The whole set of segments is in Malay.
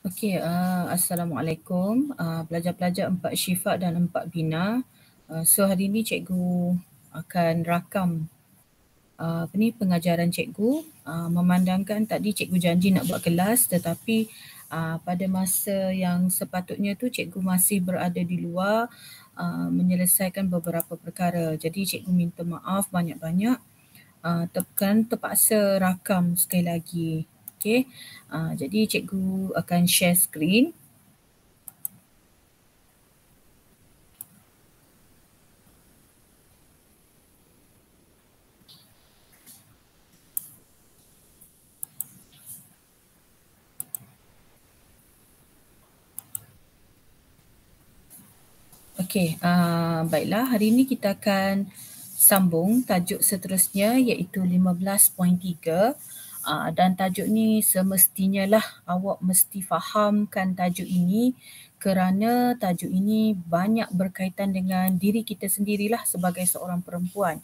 Okey, Assalamualaikum pelajar-pelajar 4 Syifa dan 4 Bina. So hari ini cikgu akan rakam pengajaran cikgu. Memandangkan tadi cikgu janji nak buat kelas tetapi pada masa yang sepatutnya tu cikgu masih berada di luar menyelesaikan beberapa perkara. Jadi cikgu minta maaf banyak-banyak. Terpaksa rakam sekali lagi. Okey. Jadi cikgu akan share screen. Okey, baiklah, hari ini kita akan sambung tajuk seterusnya iaitu 15.3 dan tajuk ni semestinya lah awak mesti fahamkan tajuk ini kerana tajuk ini banyak berkaitan dengan diri kita sendirilah sebagai seorang perempuan.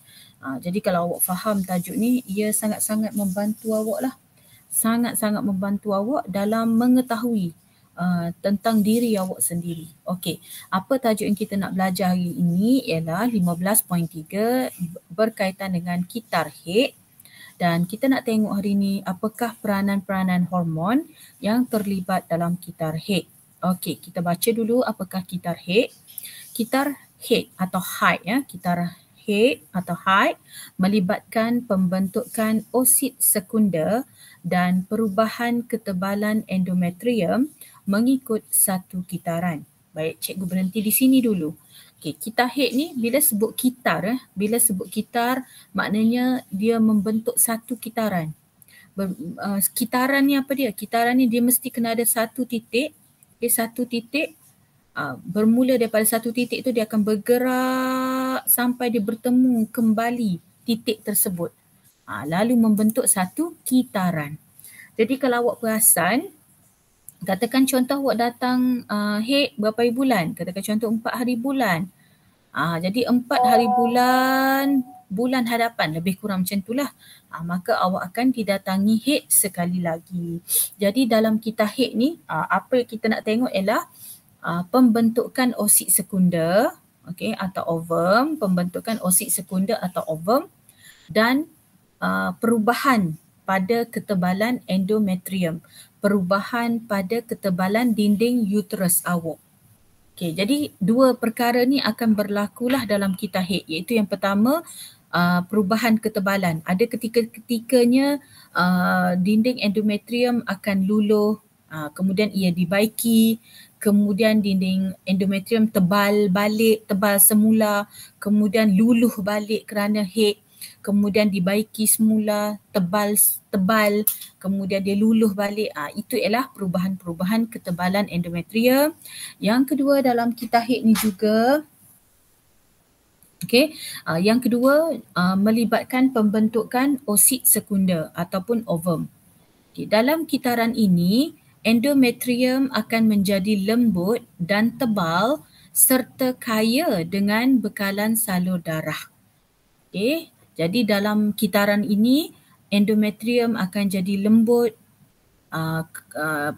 Jadi kalau awak faham tajuk ni, ia sangat-sangat membantu awak lah. Sangat-sangat membantu awak dalam mengetahui tentang diri awak sendiri. Okey, apa tajuk yang kita nak belajar hari ini ialah 15.3 berkaitan dengan kitar haid dan kita nak tengok hari ini apakah peranan-peranan hormon yang terlibat dalam kitar haid. Okey, kita baca dulu apakah kitar haid. Kitar haid atau haid kitar haid atau haid melibatkan pembentukan osid sekunder dan perubahan ketebalan endometrium mengikut satu kitaran. Baik, cikgu berhenti di sini dulu. Okey, kitar haid ni bila sebut kitar maknanya dia membentuk satu kitaran. Kitaran ni apa dia? Kitaran ni dia mesti kena ada satu titik. Satu titik bermula daripada satu titik tu dia akan bergerak sampai dia bertemu kembali titik tersebut. Lalu membentuk satu kitaran. Jadi kalau awak perasan, katakan contoh awak datang haid berapa hari bulan? Katakan contoh 4 hari bulan. Jadi 4 hari bulan hadapan lebih kurang macam itulah. Maka awak akan didatangi haid sekali lagi. Jadi dalam kitar haid ni apa yang kita nak tengok ialah pembentukan osid sekunder atau ovum, pembentukan osid sekunder atau ovum dan perubahan pada ketebalan endometrium, perubahan pada ketebalan dinding uterus awak. Okey, jadi dua perkara ni akan berlakulah dalam kitar haid, iaitu yang pertama perubahan ketebalan. Ada ketika-ketikanya dinding endometrium akan luluh, kemudian ia dibaiki, kemudian dinding endometrium tebal balik, tebal semula, kemudian luluh balik kerana haid, kemudian dibaiki semula, tebal, kemudian dia luluh balik. Itu ialah perubahan-perubahan ketebalan endometrium. Yang kedua dalam kitar haid ni juga, yang kedua melibatkan pembentukan osid sekunder ataupun ovum. Dalam kitaran ini, endometrium akan menjadi lembut dan tebal serta kaya dengan bekalan salur darah. Jadi dalam kitaran ini endometrium akan jadi lembut,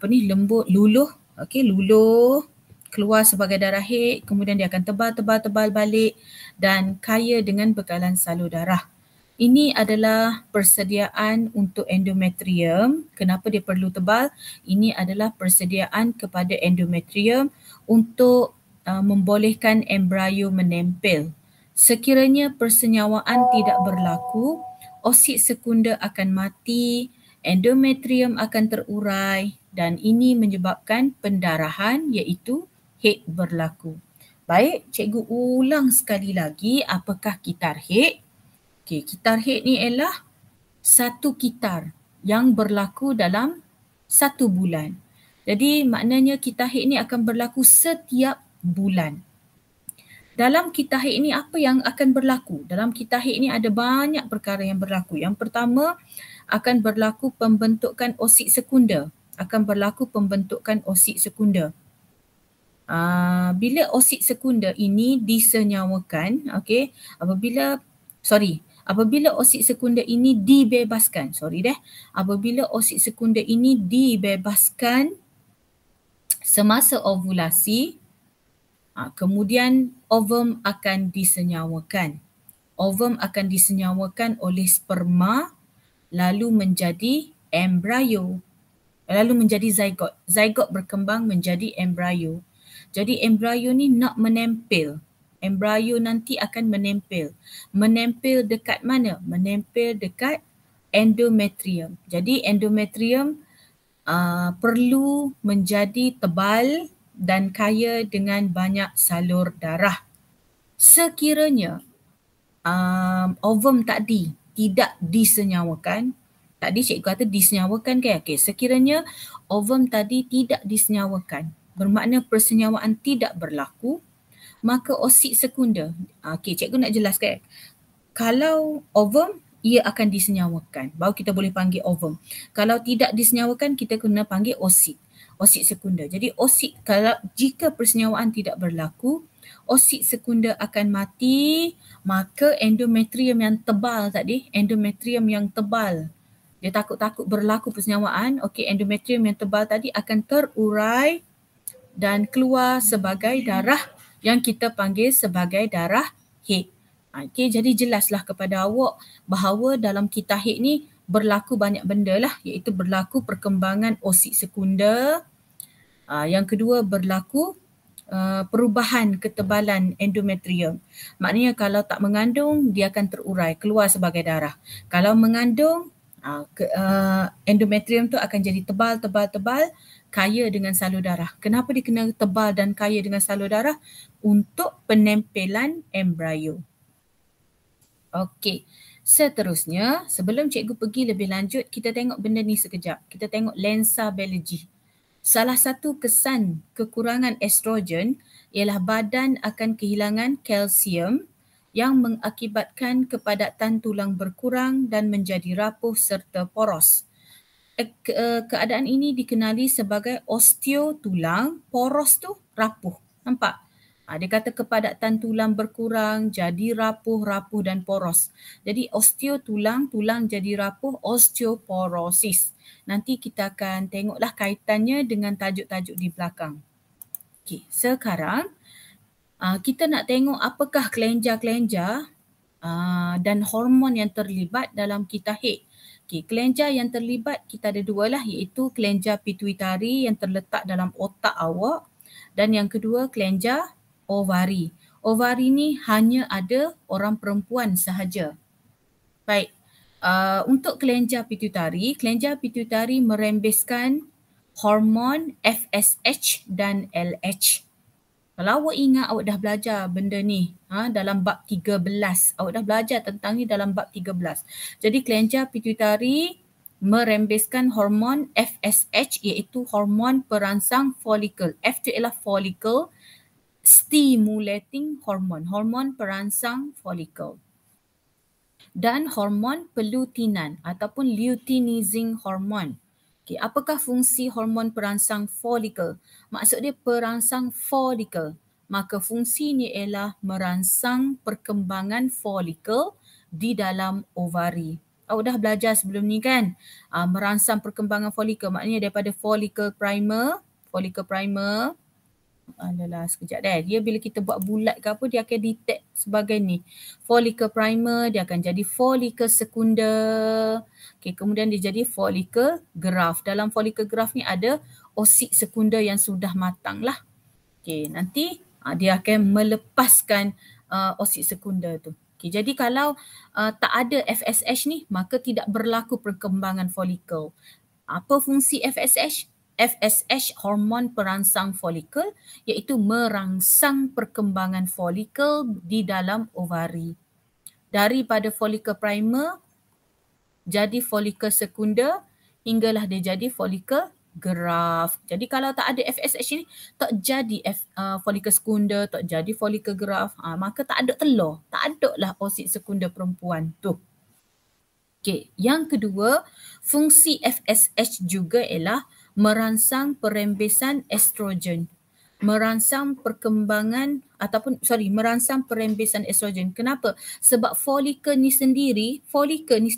lembut, luluh, luluh, keluar sebagai darah haid, kemudian dia akan tebal balik dan kaya dengan bekalan salur darah. Ini adalah persediaan untuk endometrium. Kenapa dia perlu tebal? Ini adalah persediaan kepada endometrium untuk membolehkan embrio menempel. Sekiranya persenyawaan tidak berlaku, osid sekunder akan mati, endometrium akan terurai dan ini menyebabkan pendarahan iaitu haid berlaku. Baik, cikgu ulang sekali lagi apakah kitar haid. Kitar haid ni ialah satu kitar yang berlaku dalam 1 bulan. Jadi maknanya kitar haid ni akan berlaku setiap bulan. Dalam kitar haid ni apa yang akan berlaku? Dalam kitar haid ni ada banyak perkara yang berlaku. Yang pertama akan berlaku pembentukan osid sekunder. Bila osid sekunder ini disenyawakan, apabila osid sekunder ini dibebaskan, apabila osid sekunder ini dibebaskan, Semasa ovulasi, kemudian ovum akan disenyawakan. Ovum akan disenyawakan oleh sperma lalu menjadi embrio, lalu menjadi zygote. Zygote berkembang menjadi embrio. Jadi embrio ni nak menempel. Embrio nanti akan menempel. Menempel dekat mana? Menempel dekat endometrium. Jadi endometrium perlu menjadi tebal dan kaya dengan banyak salur darah. Sekiranya ovum tadi tidak disenyawakan, tadi cikgu kata disenyawakan kan? Okay. Sekiranya ovum tadi tidak disenyawakan, bermakna persenyawaan tidak berlaku, maka oosit sekunder. Okay, cikgu nak jelaskan. Kalau ovum, ia akan disenyawakan. Baru kita boleh panggil ovum. Kalau tidak disenyawakan, kita kena panggil oosit. Oosit sekunder. Jadi oosit, jika persenyawaan tidak berlaku, oosit sekunder akan mati, maka endometrium yang tebal tadi, endometrium yang tebal, dia takut-takut berlaku persenyawaan, okey, endometrium yang tebal tadi akan terurai dan keluar sebagai darah yang kita panggil sebagai darah haid. Okay, jadi jelaslah kepada awak bahawa dalam kita haid ni berlaku banyak benda lah, iaitu berlaku perkembangan oosit sekunder, yang kedua berlaku perubahan ketebalan endometrium. Maknanya kalau tak mengandung, dia akan terurai, keluar sebagai darah. Kalau mengandung, endometrium tu akan jadi tebal, kaya dengan salur darah. Kenapa dia kena tebal dan kaya dengan salur darah? Untuk penempelan embrio. Okey, seterusnya sebelum cikgu pergi lebih lanjut, kita tengok benda ni sekejap. Kita tengok lensa biologi. Salah satu kesan kekurangan estrogen ialah badan akan kehilangan kalsium yang mengakibatkan kepadatan tulang berkurang dan menjadi rapuh serta poros. Keadaan ini dikenali sebagai osteotulang, poros tu rapuh. Nampak? Dia kata kepadatan tulang berkurang, jadi rapuh dan poros. Jadi osteotulang, tulang jadi rapuh, osteoporosis. Nanti kita akan tengoklah kaitannya dengan tajuk-tajuk di belakang. Okey, sekarang kita nak tengok apakah kelenjar-kelenjar dan hormon yang terlibat dalam kita haid. Okay, kelenjar yang terlibat kita ada dua lah, iaitu kelenjar pituitari yang terletak dalam otak awak dan yang kedua kelenjar ovari. Ovari ni hanya ada orang perempuan sahaja. Baik, untuk kelenjar pituitari merembeskan hormon FSH dan LH. Kalau awak ingat awak dah belajar benda ni dalam bab 13. Awak dah belajar tentang ni dalam bab 13. Jadi kelenjar pituitari merembeskan hormon FSH iaitu hormon perangsang folikel. F tu ialah follicle stimulating hormone, hormon perangsang folikel. Dan hormon pelutinan ataupun luteinizing hormone. Okay, apakah fungsi hormon perangsang folikel? Maksud dia perangsang folikel. Maka fungsinya ialah merangsang perkembangan folikel di dalam ovari. Awak dah belajar sebelum ni kan? Merangsang perkembangan folikel maknanya daripada folikel primer, sekejap deh. Dia bila kita buat bulat ke apa, dia akan detect sebagai ni. Folikel primer, dia akan jadi folikel sekunder. Okay, kemudian dia jadi folikel graft. Dalam folikel graft ni ada oosit sekunder yang sudah matang lah. Okay, nanti dia akan melepaskan oosit sekunder tu. Okay, jadi kalau tak ada FSH ni, maka tidak berlaku perkembangan folikel. Apa fungsi FSH? FSH hormon perangsang folikel iaitu merangsang perkembangan folikel di dalam ovari. Daripada folikel primer jadi folikel sekunder hinggalah dia jadi folikel graft. Jadi kalau tak ada FSH ni, tak jadi folikel sekunder, tak jadi folikel graft, maka tak ada telur, tak ada lah oosit sekunder perempuan tu. Okay, yang kedua, fungsi FSH juga ialah merangsang perembesan estrogen. Merangsang perembesan estrogen. Kenapa? Sebab folikel ni sendiri, folikel ni,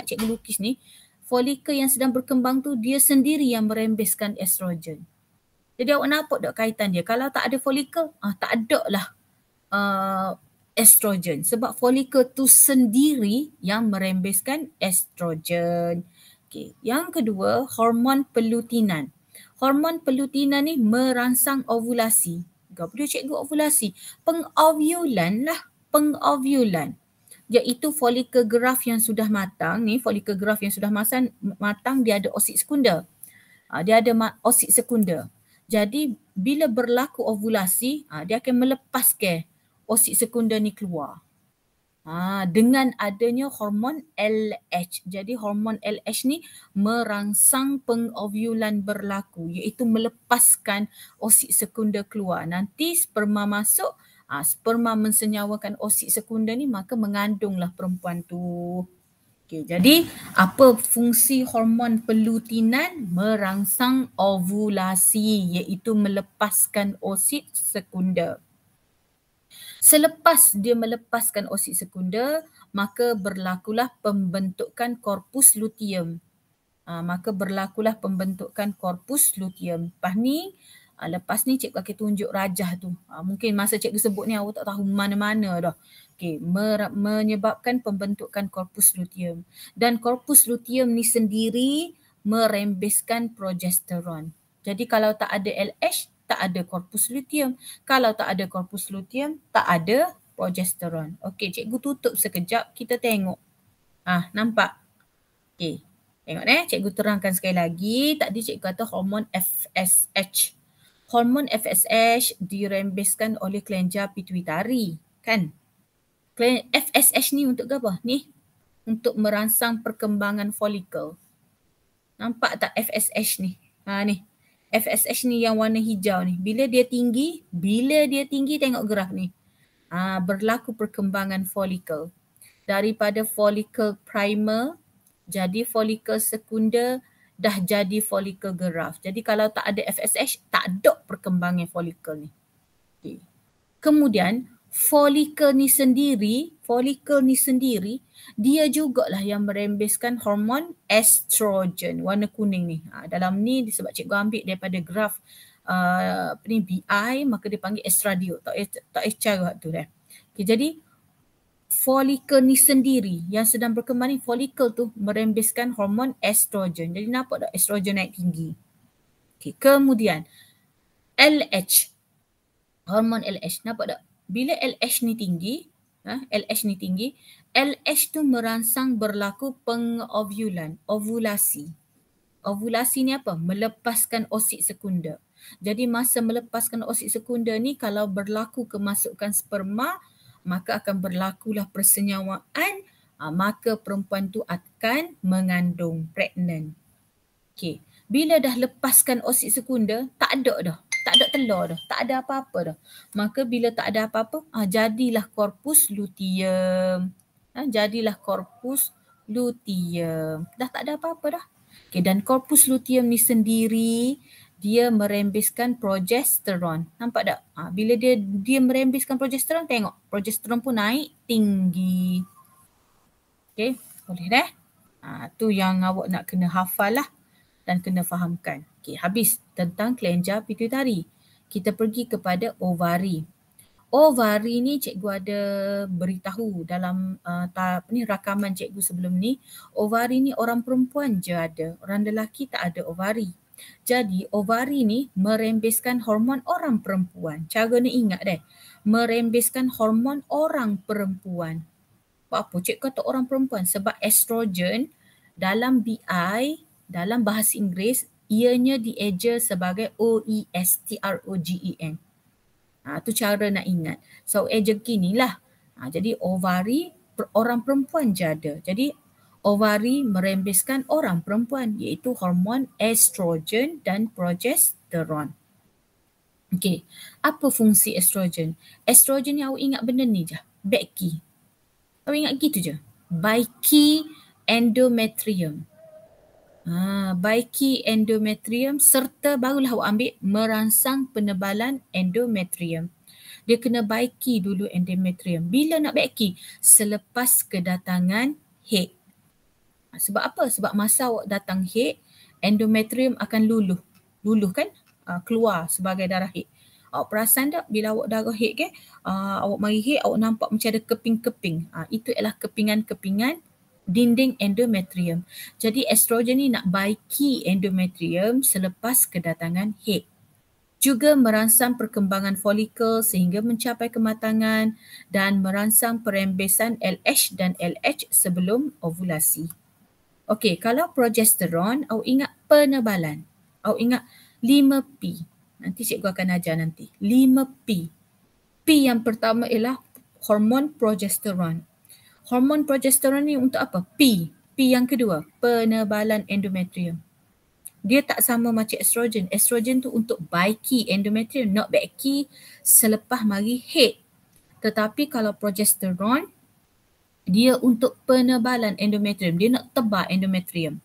hak cikgu lukis ni, folikel yang sedang berkembang tu dia sendiri yang merembeskan estrogen. Jadi awak nampak tak kaitan dia? Kalau tak ada folikel, tak ada lah estrogen. Sebab folikel tu sendiri yang merembeskan estrogen. Okay. Yang kedua, hormon pelutinan. Hormon pelutinan ni merangsang ovulasi. Apa dia cikgu ovulasi? Pengovulan lah. Pengovulan. Iaitu folikel graf yang sudah matang ni, folikel graf yang sudah matang dia ada oksid sekunder. Dia ada oksid sekunder. Jadi bila berlaku ovulasi, dia akan melepaskan oksid sekunder ni keluar. Dengan adanya hormon LH. Jadi hormon LH ni merangsang pengovulan berlaku, iaitu melepaskan oksid sekunder keluar. Nanti sperma masuk, sperma mensenyawakan oksid sekunder ni, maka mengandunglah perempuan tu. Okay, jadi apa fungsi hormon pelutinan? Merangsang ovulasi, iaitu melepaskan oksid sekunder. Selepas dia melepaskan oksid sekunder, maka berlakulah pembentukan korpus luteum. Maka berlakulah pembentukan korpus luteum. Lepas ni cikgu akan tunjuk rajah tu. Mungkin masa cikgu sebut ni awak tak tahu mana-mana dah. Okay, menyebabkan pembentukan korpus luteum. Dan korpus luteum ni sendiri merembeskan progesteron. Jadi kalau tak ada LH, tak ada korpus luteum. Kalau tak ada korpus luteum, tak ada progesteron. Okey, cikgu tutup sekejap, kita tengok. Nampak? Okey. Tengok cikgu terangkan sekali lagi. Tadi cikgu kata hormon FSH. Hormon FSH dirembeskan oleh kelenjar pituitari, kan? FSH ni untuk apa? Ni untuk merangsang perkembangan folikel. Nampak tak FSH ni? Ni. FSH ni yang warna hijau ni. Bila dia tinggi tengok graf ni. Berlaku perkembangan folikel. Daripada folikel primer jadi folikel sekunder, dah jadi folikel graf. Jadi kalau tak ada FSH, tak ada perkembangan folikel ni. Okay. Kemudian folikel ni sendiri dia jugalah yang merembeskan hormon estrogen warna kuning ni. Dalam ni sebab cikgu ambil daripada graf BI, maka dia panggil estradiol. Tak cara tu dah. Okay, jadi folikel ni sendiri yang sedang berkembang ni, folikel tu merembeskan hormon estrogen. Jadi nampak tak estrogen naik tinggi. Okay, kemudian LH, hormon LH, nampak tak? Bila LH ni tinggi, LH tu merangsang berlaku pengovulan, ovulasi. Ovulasi ni apa? Melepaskan oksid sekunder. Jadi masa melepaskan oksid sekunder ni, kalau berlaku kemasukan sperma, maka akan berlakulah persenyawaan, maka perempuan tu akan mengandung, pregnant. Okay. Bila dah lepaskan oksid sekunder, tak ada dah. Tak ada telur dah. Tak ada apa-apa dah. Maka bila tak ada apa-apa, jadilah korpus luteum. Jadilah korpus luteum. Dah tak ada apa-apa dah. Okay, dan korpus luteum ni sendiri, dia merembeskan progesteron. Nampak tak? Bila dia merembeskan progesteron, tengok. Progesteron pun naik tinggi. Okay, boleh dah? Tu yang awak nak kena hafal lah dan kena fahamkan. Okay, habis tentang kelenjar pituitari. Kita pergi kepada ovari. Ovari ni cikgu ada beritahu dalam rakaman cikgu sebelum ni. Ovari ni orang perempuan je ada. Orang lelaki tak ada ovari. Jadi ovari ni merembeskan hormon orang perempuan. Cara ni ingat deh. Merembeskan hormon orang perempuan. Apa? Cikgu kata orang perempuan sebab estrogen dalam BI, dalam bahasa Inggeris, ianya dieja sebagai OESTROGEN. Tu cara nak ingat. So eja gini lah. Jadi ovari orang perempuan je ada. Jadi ovari merembeskan orang perempuan, iaitu hormon estrogen dan progesteron. Okey, apa fungsi estrogen? Estrogen ni awak ingat benda ni je. Becky. Awak ingat gitu je. Baiki endometrium. Baiki endometrium serta barulah awak ambil merangsang penebalan endometrium. Dia kena baiki dulu endometrium. Bila nak baiki? Selepas kedatangan haid. Sebab apa? Sebab masa awak datang haid, endometrium akan luluh. Luluh kan? keluar sebagai darah haid. Awak perasan tak bila awak darah haid ke, awak mari haid, awak nampak macam ada keping-keping. Itu ialah kepingan-kepingan dinding endometrium. Jadi estrogen ni nak baiki endometrium selepas kedatangan haid. Juga merangsang perkembangan folikel sehingga mencapai kematangan dan merangsang perembesan LH dan LH sebelum ovulasi. Okey, kalau progesteron, awak ingat penebalan. Awak ingat 5P. Nanti cikgu akan ajar nanti. 5P. P yang pertama ialah hormon progesteron. Hormon progesteron ni untuk apa? P. P yang kedua, penebalan endometrium. Dia tak sama macam estrogen. Estrogen tu untuk baiki endometrium, nak baiki selepas mari haid. Tetapi kalau progesteron, dia untuk penebalan endometrium. Dia nak tebal endometrium.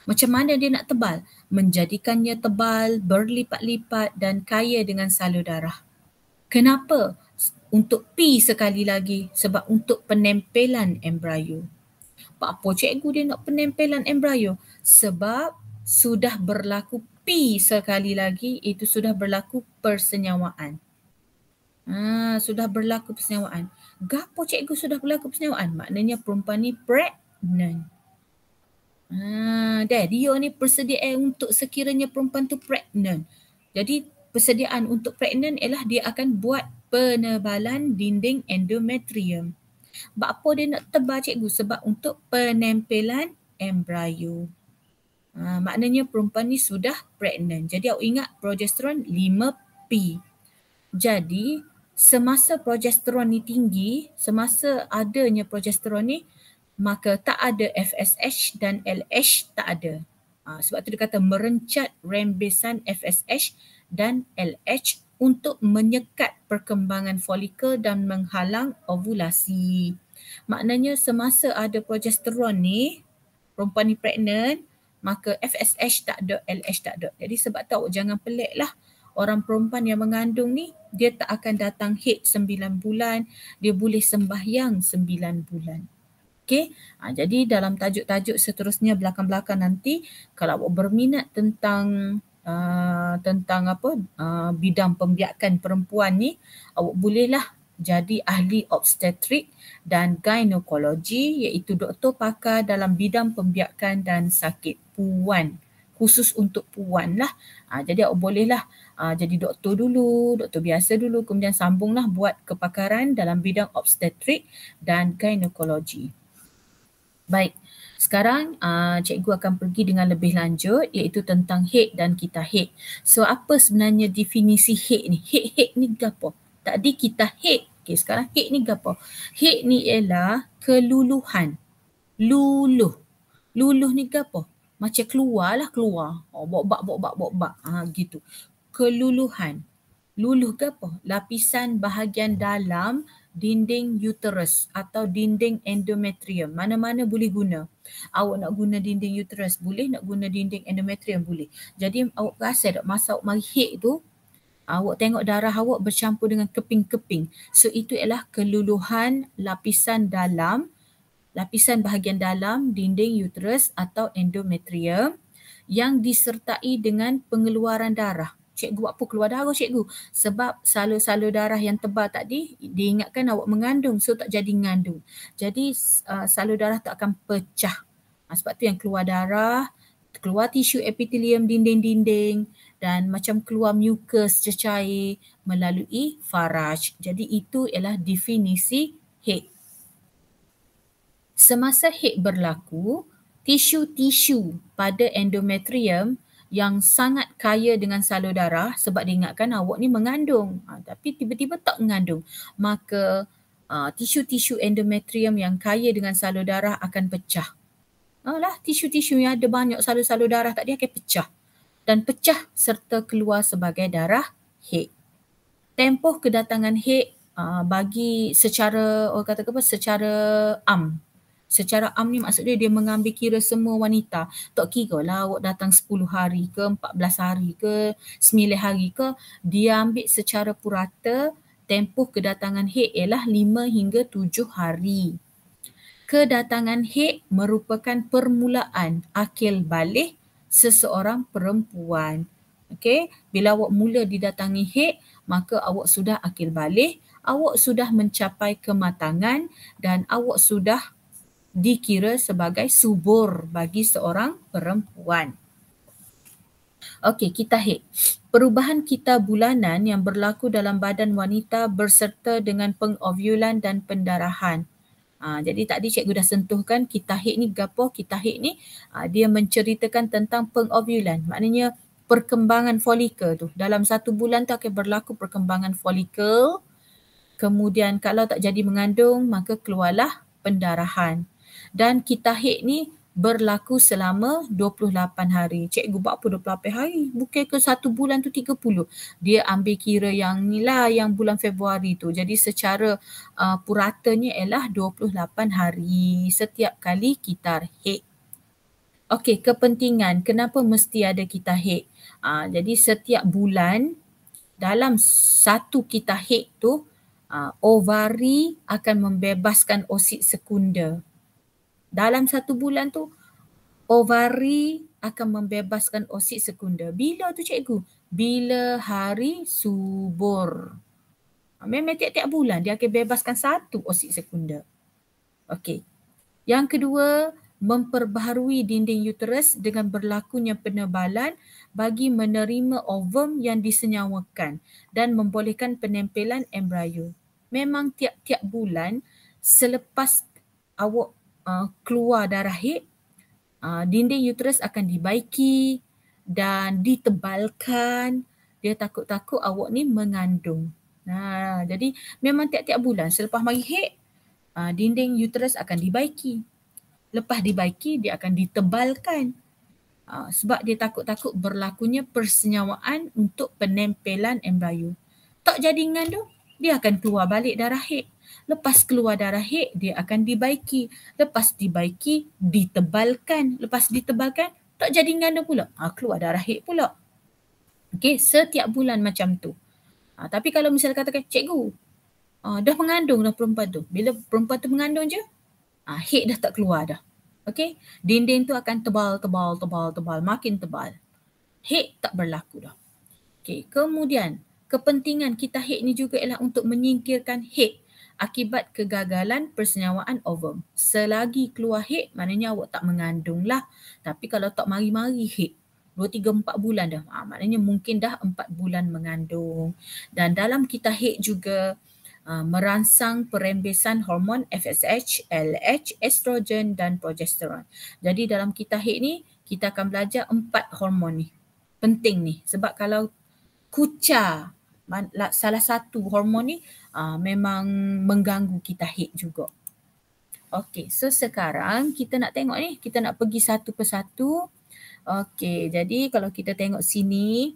Macam mana dia nak tebal? Menjadikannya tebal, berlipat-lipat dan kaya dengan salur darah. Kenapa? Untuk P sekali lagi, sebab untuk penempelan embrio. Apa cikgu dia nak penempelan embrio? Sebab sudah berlaku P sekali lagi, itu sudah berlaku persenyawaan. Sudah berlaku persenyawaan. Gapo cikgu sudah berlaku persenyawaan? Maknanya perempuan ni pregnant. Dia ni persediaan untuk sekiranya perempuan tu pregnant. Jadi persediaan untuk pregnant ialah dia akan buat penebalan dinding endometrium. Apa dia nak tebal cikgu? Sebab untuk penempelan embrio. Maknanya perempuan ni sudah pregnant. Jadi awak ingat progesteron 5P. Jadi semasa progesteron ni tinggi, semasa adanya progesteron ni, maka tak ada FSH dan LH, tak ada. Sebab tu dia kata merencat rembesan FSH dan LH untuk menyekat perkembangan folikel dan menghalang ovulasi. Maknanya semasa ada progesteron ni, perempuan ni pregnant, maka FSH tak ada, LH tak ada. Jadi sebab tu awak jangan pelik lah. Orang perempuan yang mengandung ni, dia tak akan datang haid 9 bulan, dia boleh sembahyang 9 bulan. Okey, jadi dalam tajuk-tajuk seterusnya belakang-belakang nanti, kalau awak berminat tentang bidang pembiakan perempuan ni, awak bolehlah jadi ahli obstetrik dan gynekologi, iaitu doktor pakar dalam bidang pembiakan dan sakit puan, khusus untuk puan lah. Jadi awak bolehlah jadi doktor dulu, doktor biasa dulu, kemudian sambunglah buat kepakaran dalam bidang obstetrik dan gynekologi. Baik, sekarang cikgu akan pergi dengan lebih lanjut, iaitu tentang haid dan kita haid. So apa sebenarnya definisi haid ni? Haid ni apa? Tadi kita haid. Okay, sekarang haid ni apa? Haid ni ialah keluluhan. Luluh. Luluh ni apa? Macam keluar. Bok-bak. Gitu. Keluluhan. Luluh ke apa? Lapisan bahagian dalam dinding uterus atau dinding endometrium. Mana-mana boleh guna. Awak nak guna dinding uterus boleh, nak guna dinding endometrium boleh. Jadi awak rasa tak masa awak mari haid tu, awak tengok darah awak bercampur dengan keping-keping. So itu ialah keluluhan lapisan dalam, lapisan bahagian dalam dinding uterus atau endometrium yang disertai dengan pengeluaran darah. Cikgu buat apa keluar darah cikgu? Sebab salur-salur darah yang tebal tadi diingatkan awak mengandung, so tak jadi mengandung. Jadi salur darah tak akan pecah. Sebab tu yang keluar darah, keluar tisu epitelium dinding-dinding dan macam keluar mukus cecair melalui faraj. Jadi itu ialah definisi haid. Semasa haid berlaku, tisu-tisu pada endometrium yang sangat kaya dengan salur darah, sebab diingatkan awak ni mengandung, tapi tiba-tiba tak mengandung, maka tisu-tisu endometrium yang kaya dengan salur darah akan pecah. Tisu-tisu yang ada banyak salur-salur darah tadi akan pecah dan pecah serta keluar sebagai darah haid. Tempoh kedatangan haid bagi secara secara am. Secara am ni maksudnya dia mengambil kira semua wanita. Tak kira lah awak datang 10 hari ke, 14 hari ke, 9 hari ke. Dia ambil secara purata tempoh kedatangan haid ialah 5 hingga 7 hari. Kedatangan haid merupakan permulaan akil balik seseorang perempuan. Okey, bila awak mula didatangi haid, maka awak sudah akil balik, awak sudah mencapai kematangan dan awak sudah dikira sebagai subur bagi seorang perempuan. Okey, kita haid. Perubahan kita bulanan yang berlaku dalam badan wanita berserta dengan pengovulan dan pendarahan. Jadi tadi cikgu dah sentuhkan kita haid ni gapo? Kita haid ni dia menceritakan tentang pengovulan. Maknanya perkembangan folikel tu. Dalam 1 bulan tu akan berlaku perkembangan folikel. Kemudian kalau tak jadi mengandung maka keluarlah pendarahan. Dan kita haid ni berlaku selama 28 hari. Cikgu buat apa 28 hari? Bukan ke 1 bulan tu 30. Dia ambil kira yang ni lah, yang bulan Februari tu. Jadi secara puratanya ialah 28 hari setiap kali kita haid. Okey, kepentingan. Kenapa mesti ada kita haid? Jadi setiap bulan dalam satu kita haid tu, ovari akan membebaskan oksid sekunder. Dalam 1 bulan tu, ovari akan membebaskan oksid sekunder. Bila tu cikgu? Bila hari subur. Memang tiap-tiap bulan dia akan bebaskan 1 oksid sekunder. Okey. Yang kedua, memperbaharui dinding uterus dengan berlakunya penebalan bagi menerima ovum yang disenyawakan dan membolehkan penempelan embrio. Memang tiap-tiap bulan selepas awak keluar darah haid, dinding uterus akan dibaiki dan ditebalkan. Dia takut-takut awak ni mengandung. Jadi memang tiap-tiap bulan selepas mari haid, dinding uterus akan dibaiki. Lepas dibaiki, dia akan ditebalkan. Sebab dia takut-takut berlakunya persenyawaan untuk penempelan embrio. Tak jadi mengandung, dia akan keluar balik darah haid. Lepas keluar darah haid, dia akan dibaiki. Lepas dibaiki, ditebalkan. Lepas ditebalkan, tak jadi mengandung pula. Keluar darah haid pula. Okey, setiap bulan macam tu. Tapi kalau misalnya katakan, cikgu, dah mengandung dah perempuan tu. Bila perempuan tu mengandung je, haid dah tak keluar dah. Okey, dinding tu akan tebal, makin tebal. Haid tak berlaku dah. Okey, kemudian kepentingan kita haid ni juga ialah untuk menyingkirkan haid akibat kegagalan persenyawaan ovum. Selagi keluar haid, maknanya awak tak mengandung lah. Tapi kalau tak mari-mari haid, 2, 3, 4 bulan dah, maknanya mungkin dah 4 bulan mengandung. Dan dalam kita haid juga merangsang perembesan hormon FSH, LH, estrogen dan progesteron. Jadi dalam kita haid ni, kita akan belajar 4 hormon ni. Penting ni sebab kalau kucar salah satu hormon ni memang mengganggu kita haid juga. Okey, so sekarang kita nak tengok ni, kita nak pergi satu persatu. Okey, jadi kalau kita tengok sini,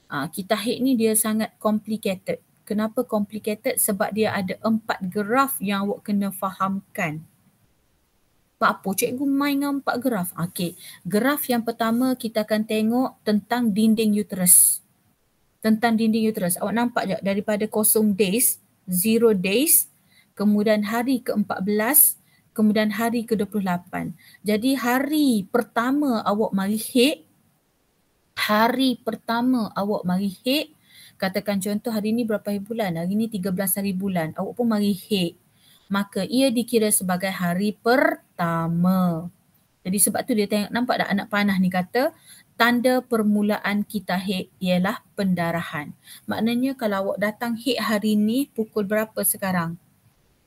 kita haid ni dia sangat complicated. Kenapa complicated? Sebab dia ada 4 graf yang awak kena fahamkan. Apa cikgu main dengan 4 graf? Okey, graf yang pertama kita akan tengok tentang dinding uterus. Tentang dinding uterus. Awak nampak je daripada 0 days, 0 days, kemudian hari ke-14, kemudian hari ke-28. Jadi hari pertama awak mari haid, katakan contoh hari ni berapa hari bulan? Hari ni 13 hari bulan. Awak pun mari haid. Maka ia dikira sebagai hari pertama. Jadi sebab tu dia tengok, nampak tak anak panah ni kata tanda permulaan kita haid ialah pendarahan. Maknanya kalau awak datang haid hari ni pukul berapa sekarang?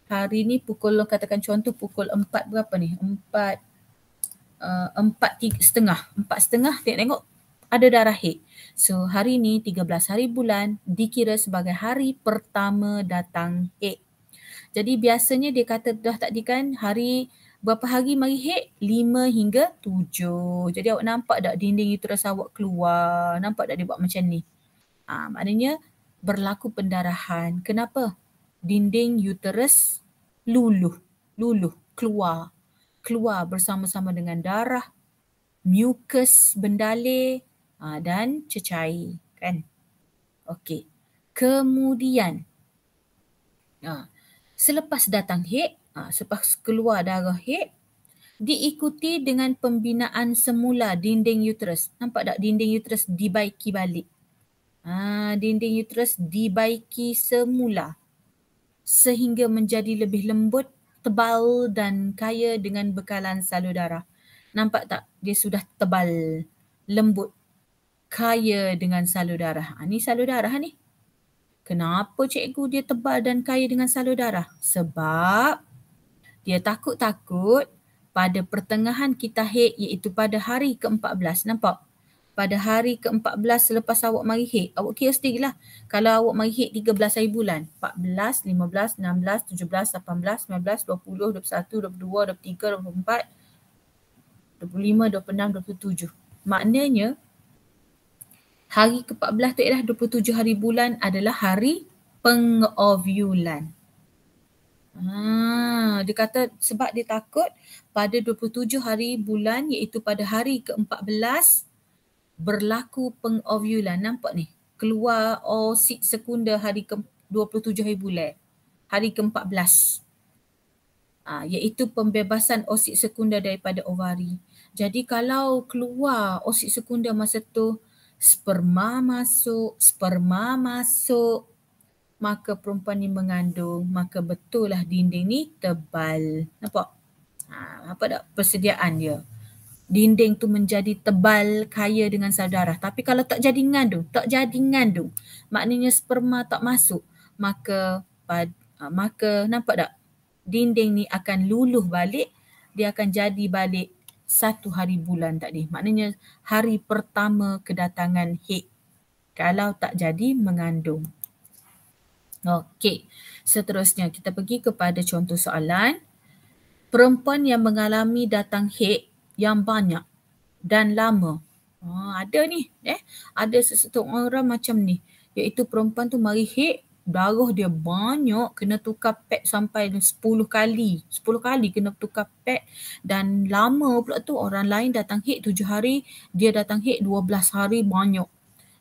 Hari ni pukul, katakan contoh pukul 4 berapa ni? 4:30. Tengok ada darah haid. So hari ni 13 hari bulan dikira sebagai hari pertama datang haid. Jadi biasanya dia kata dah tadi kan hari berapa hari mari haid? 5 hingga 7. Jadi awak nampak tak dinding uterus awak keluar? Nampak tak dia buat macam ni? Maknanya berlaku pendarahan. Kenapa? Dinding uterus luluh, keluar bersama-sama dengan darah, mukus bendalir dan cecair, kan? Okey. Kemudian selepas datang haid, selepas keluar darah haid, Diikuti dengan pembinaan semula dinding uterus. Nampak tak dinding uterus dibaiki balik? Dinding uterus dibaiki semula sehingga menjadi lebih lembut, tebal dan kaya dengan bekalan salur darah. Nampak tak? Dia sudah tebal, lembut, kaya dengan salur darah. Ni salur darah ni. Kenapa cikgu dia tebal dan kaya dengan salur darah? Sebab dia takut-takut pada pertengahan kita haid iaitu pada hari ke-14. Nampak? Pada hari ke-14 selepas awak mari haid, awak kira sendirilah. Kalau awak mari haid 13 hari bulan, 14, 15, 16, 17, 18, 19, 20, 21, 22, 23, 24, 25, 26, 27. Maknanya hari ke-14 tu ialah 27 hari bulan adalah hari pengovulan. Dia kata sebab dia takut pada 27 hari bulan iaitu pada hari ke-14 berlaku pengovulan. Nampak ni? Keluar oosit sekunder hari ke-27 hari bulan. Hari ke-14. Iaitu pembebasan oosit sekunder daripada ovari. Jadi kalau keluar oosit sekunder masa tu, sperma masuk, maka perempuan ni mengandung, maka betul lah dinding ni tebal. Nampak? Apa tak persediaan dia? Dinding tu menjadi tebal, kaya dengan salur darah. Tapi kalau tak jadi ngandung, maknanya sperma tak masuk, maka nampak tak? Dinding ni akan luluh balik, dia akan jadi balik 1 hari bulan tadi. Maknanya hari pertama kedatangan haid. Kalau tak jadi mengandung. Okey, seterusnya kita pergi kepada contoh soalan. Perempuan yang mengalami datang haid yang banyak dan lama. Ada ni, ada sesetengah orang macam ni. Iaitu perempuan tu mari haid, darah dia banyak, kena tukar pad sampai 10 kali. 10 kali kena tukar pad dan lama pula tu. Orang lain datang haid 7 hari, dia datang haid 12 hari, banyak.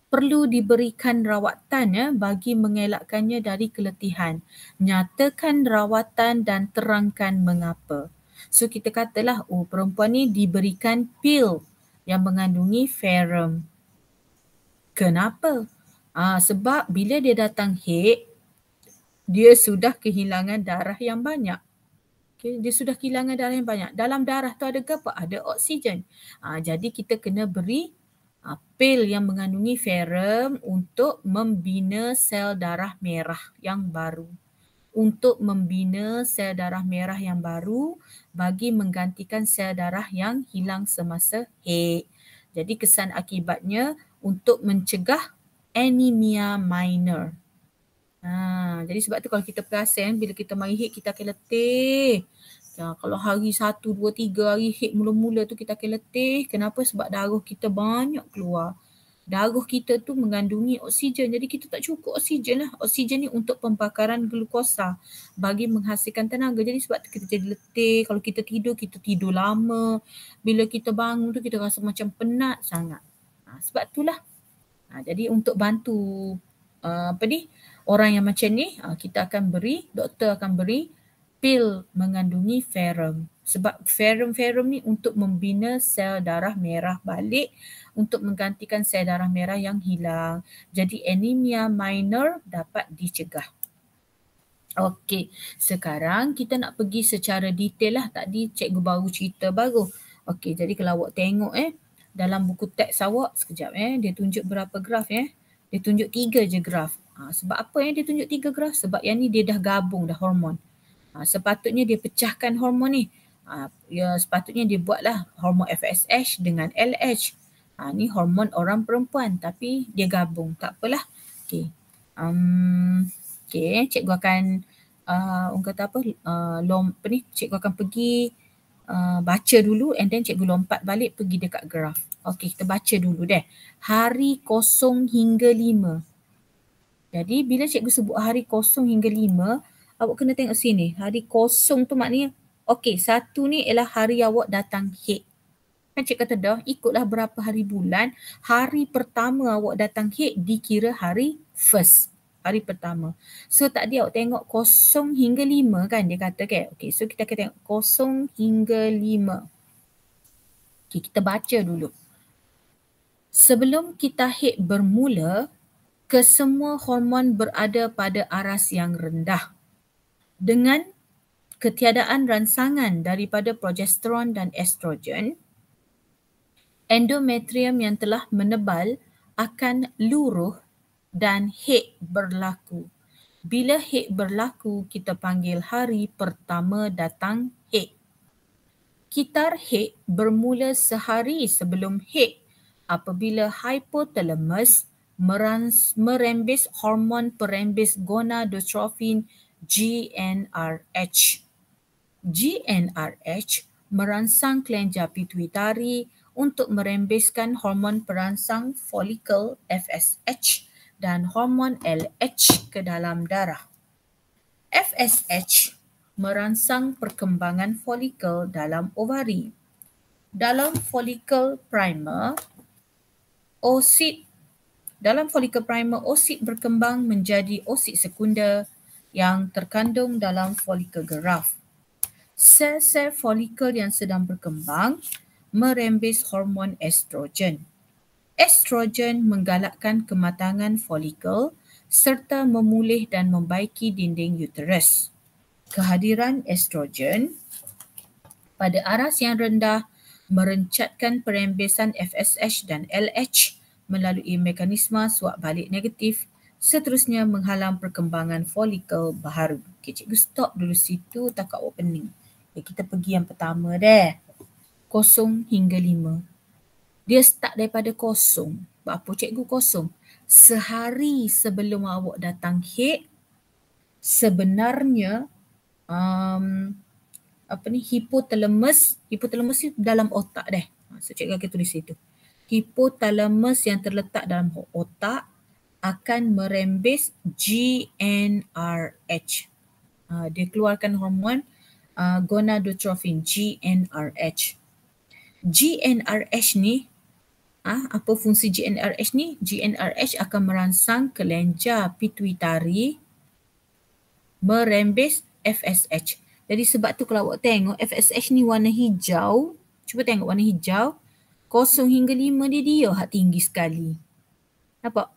Perlu diberikan rawatan bagi mengelakkannya dari keletihan. Nyatakan rawatan dan terangkan mengapa. So kita katalah, perempuan ni diberikan pil yang mengandungi ferrum. Kenapa? Sebab bila dia datang haid, dia sudah kehilangan darah yang banyak. Okay, dia sudah kehilangan darah yang banyak. Dalam darah tu ada apa? Ada oksigen. Jadi kita kena beri pil yang mengandungi ferrum untuk membina sel darah merah yang baru. Untuk membina sel darah merah yang baru bagi menggantikan sel darah yang hilang semasa haid. Jadi kesan akibatnya untuk mencegah anemia minor. Jadi sebab tu kalau kita perasan bila kita mari haid kita akan letih. Kalau hari 1, 2, 3 hari haid mula-mula tu kita akan letih. Kenapa? Sebab darah kita banyak keluar. Darah kita tu mengandungi oksigen. Jadi kita tak cukup oksigen lah. Oksigen ni untuk pembakaran glukosa bagi menghasilkan tenaga. Jadi sebab tu kita jadi letih. Kalau kita tidur lama. Bila kita bangun tu kita rasa macam penat sangat. Sebab itulah. Jadi untuk bantu orang yang macam ni, doktor akan beri pil mengandungi ferrum. Sebab ferrum ni untuk membina sel darah merah balik untuk menggantikan sel darah merah yang hilang. Jadi anemia minor dapat dicegah. Okey, sekarang kita nak pergi secara detail lah. Tadi cikgu baru cerita baru. Okey, jadi kalau awak tengok dalam buku teks awak, sekejap dia tunjuk berapa graf Dia tunjuk 3 je graf. Sebab apa dia tunjuk 3 graf? Sebab yang ni dia dah gabung dah hormon. Sepatutnya dia pecahkan hormon ni. Sepatutnya dia buatlah hormon FSH dengan LH. Ni hormon orang perempuan tapi dia gabung. Tak apalah. Okey. Okey, cikgu akan orang kata apa? Cikgu akan pergi baca dulu and then cikgu lompat balik pergi dekat graf. Okey, kita baca dulu deh. Hari 0 hingga 5. Jadi bila cikgu sebut hari 0 hingga 5, awak kena tengok sini. Hari 0 tu maknanya, okey, 1 ni ialah hari awak datang haid. Kan cikgu kata dah, ikutlah berapa hari bulan. Hari pertama awak datang haid dikira hari first. hari pertama. So tadi awak tengok 0 hingga 5 kan dia kata kan. Okay, so kita akan tengok 0 hingga 5. Okay, kita baca dulu. Sebelum kita haid bermula, kesemua hormon berada pada aras yang rendah. Dengan ketiadaan rangsangan daripada progesteron dan estrogen, endometrium yang telah menebal akan luruh dan haid berlaku. Bila haid berlaku, kita panggil hari pertama datang haid. Kitar haid bermula sehari sebelum haid apabila hypothalamus merembes hormon perembes gonadotrophins GnRH. GnRH merangsang kelenjar pituitari untuk merembeskan hormon perangsang folikel FSH dan hormon LH ke dalam darah. FSH merangsang perkembangan folikel dalam ovari. Dalam folikel primer, oosit berkembang menjadi oosit sekunder yang terkandung dalam folikel geraf. Sel-sel folikel yang sedang berkembang merembes hormon estrogen. Estrogen menggalakkan kematangan folikel serta memulih dan membaiki dinding uterus. Kehadiran estrogen pada aras yang rendah merencatkan perembesan FSH dan LH melalui mekanisme suap balik negatif, seterusnya menghalang perkembangan folikel baharu. Okay, cikgu stop dulu situ, takut awak pening. Okay, kita pergi yang pertama deh. 0 hingga 5. Dia start daripada 0. Apa cikgu 0? Sehari sebelum awak datang haid, sebenarnya hipotalamus ni dalam otak deh. So cikgu akan tulis itu. Hipotalamus yang terletak dalam otak akan merembes GnRH. Dia keluarkan hormon gonadotrophin GnRH. GnRH ni, apa fungsi GnRH ni? GnRH akan merangsang kelenjar pituitari merembes FSH. Jadi sebab tu kalau awak tengok FSH ni warna hijau, cuba tengok warna hijau, 0 hingga 5 dia hak tinggi sekali. Nampak?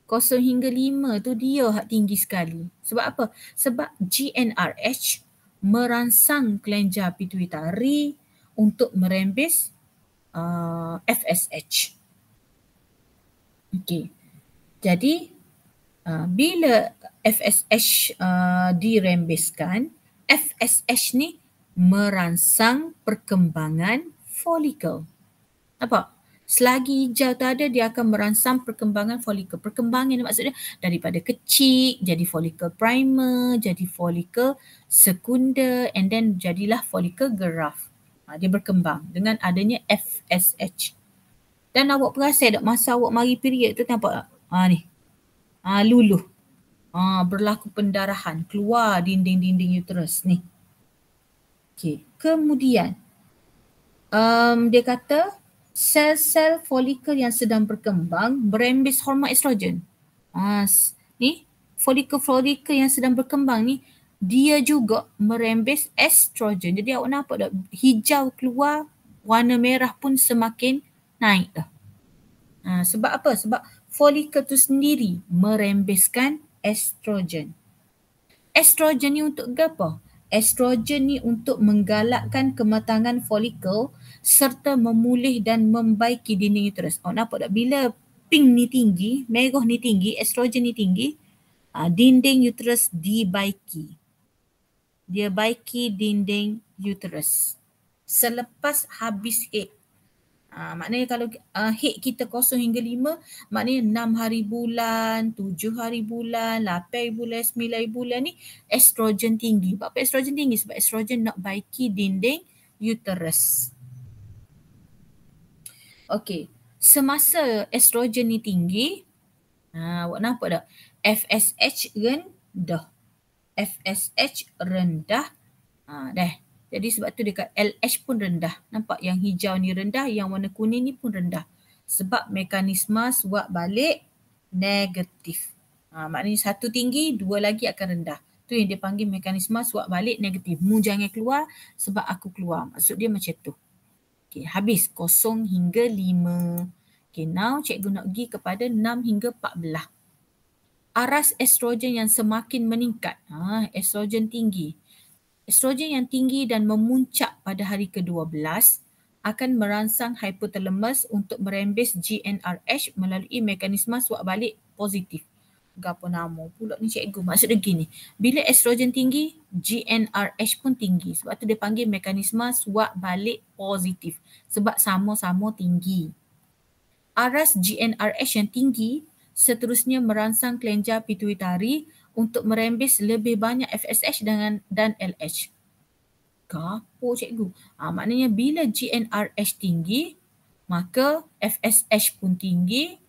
0 hingga 5 tu dia hak tinggi sekali. Sebab apa? Sebab GnRH merangsang kelenjar pituitari untuk merembes FSH. Okey. Jadi bila FSH dirembeskan, FSH ni merangsang perkembangan folikel. Nampak? Selagi hijau tu ada, dia akan merangsang perkembangan folikel. Perkembangan ni maksudnya daripada kecil jadi folikel primer, jadi folikel sekunder, and then jadilah folikel geraf. Dia berkembang dengan adanya FSH. Dan awak perasan tak masa awak mari period tu nampak tak? Ni. Luluh. Berlaku pendarahan, keluar dinding-dinding uterus ni. Okay. Kemudian dia kata sel-sel folikel yang sedang berkembang merembes hormon estrogen. Ni folikel yang sedang berkembang ni dia juga merembes estrogen. Jadi awak nampak tak hijau keluar, warna merah pun semakin naik dah. Sebab apa? Sebab folikel tu sendiri merembeskan estrogen. Estrogen ni untuk apa? Estrogen ni untuk menggalakkan kematangan folikel serta memulih dan membaiki dinding uterus. Awak nampak tak? Bila pink ni tinggi, merah ni tinggi, estrogen ni tinggi, dinding uterus dibaiki. Dia baiki dinding uterus. Selepas habis haid. Maknanya kalau haid kita 0 hingga 5, maknanya 6 hari bulan, 7 hari bulan, 8 hari bulan, 9 hari bulan ni estrogen tinggi. Apa estrogen tinggi? Sebab estrogen nak baiki dinding uterus. Okey, semasa estrogen ni tinggi, awak nampak tak? FSH rendah. FSH rendah. Dah. Jadi sebab tu dekat LH pun rendah. Nampak yang hijau ni rendah, yang warna kuning ni pun rendah. Sebab mekanisme suap balik negatif. Maknanya satu tinggi, dua lagi akan rendah. Tu yang dia panggil mekanisme suap balik negatif. Mu jangan keluar sebab aku keluar. Maksud dia macam tu. Okay, habis 0 hingga 5. Okay, now cikgu nak pergi kepada 6 hingga 14. Aras estrogen yang semakin meningkat. Estrogen tinggi. Estrogen yang tinggi dan memuncak pada hari ke-12 akan merangsang hypothalamus untuk merembes GnRH melalui mekanisme suap balik positif. Gapo nama pula ni cikgu? Maksud dia gini, bila estrogen tinggi, GnRH pun tinggi. Sebab tu dia panggil mekanisme suap balik positif. Sebab sama-sama tinggi. Aras GnRH yang tinggi seterusnya merangsang kelenjar pituitari untuk merembes lebih banyak FSH dan LH. Gapo cikgu? Maknanya bila GnRH tinggi, maka FSH pun tinggi,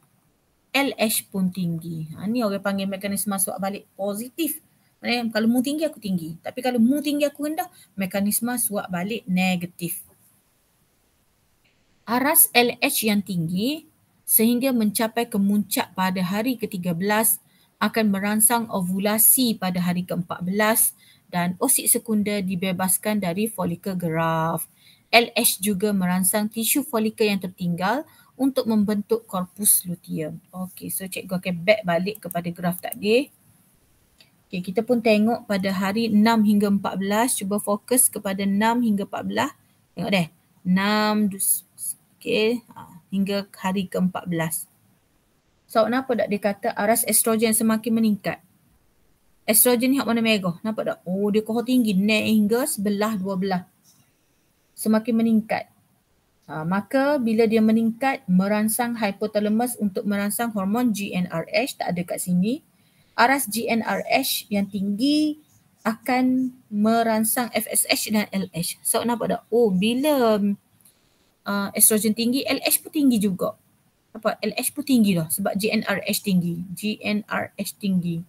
LH pun tinggi. Ni orang panggil mekanisme suap balik positif. Maksudnya kalau mu tinggi, aku tinggi. Tapi kalau mu tinggi, aku rendah, mekanisme suap balik negatif. Aras LH yang tinggi sehingga mencapai kemuncak pada hari ke-13 akan merangsang ovulasi pada hari ke-14 dan oksid sekunder dibebaskan dari folikel geraf. LH juga merangsang tisu folikel yang tertinggal untuk membentuk korpus luteum. Okey, so cikgu akan back balik kepada graf tadi. Okey, kita pun tengok pada hari 6 hingga 14. Cuba fokus kepada 6 hingga 14. Tengok deh. 6, okey, hingga hari ke-14. So, kenapa tak dia kata aras estrogen semakin meningkat? Estrogen ni hak warna merah. Nampak tak? Oh, dia kohor tinggi. Naik hingga sebelah dua belah. Semakin meningkat. Maka bila dia meningkat, merangsang hypothalamus untuk merangsang hormon GnRH, tak ada kat sini. Aras GnRH yang tinggi akan merangsang FSH dan LH. So nampak tak? Oh, bila estrogen tinggi, LH pun tinggi juga. Apa? LH pun tinggi dah sebab GnRH tinggi. GnRH tinggi.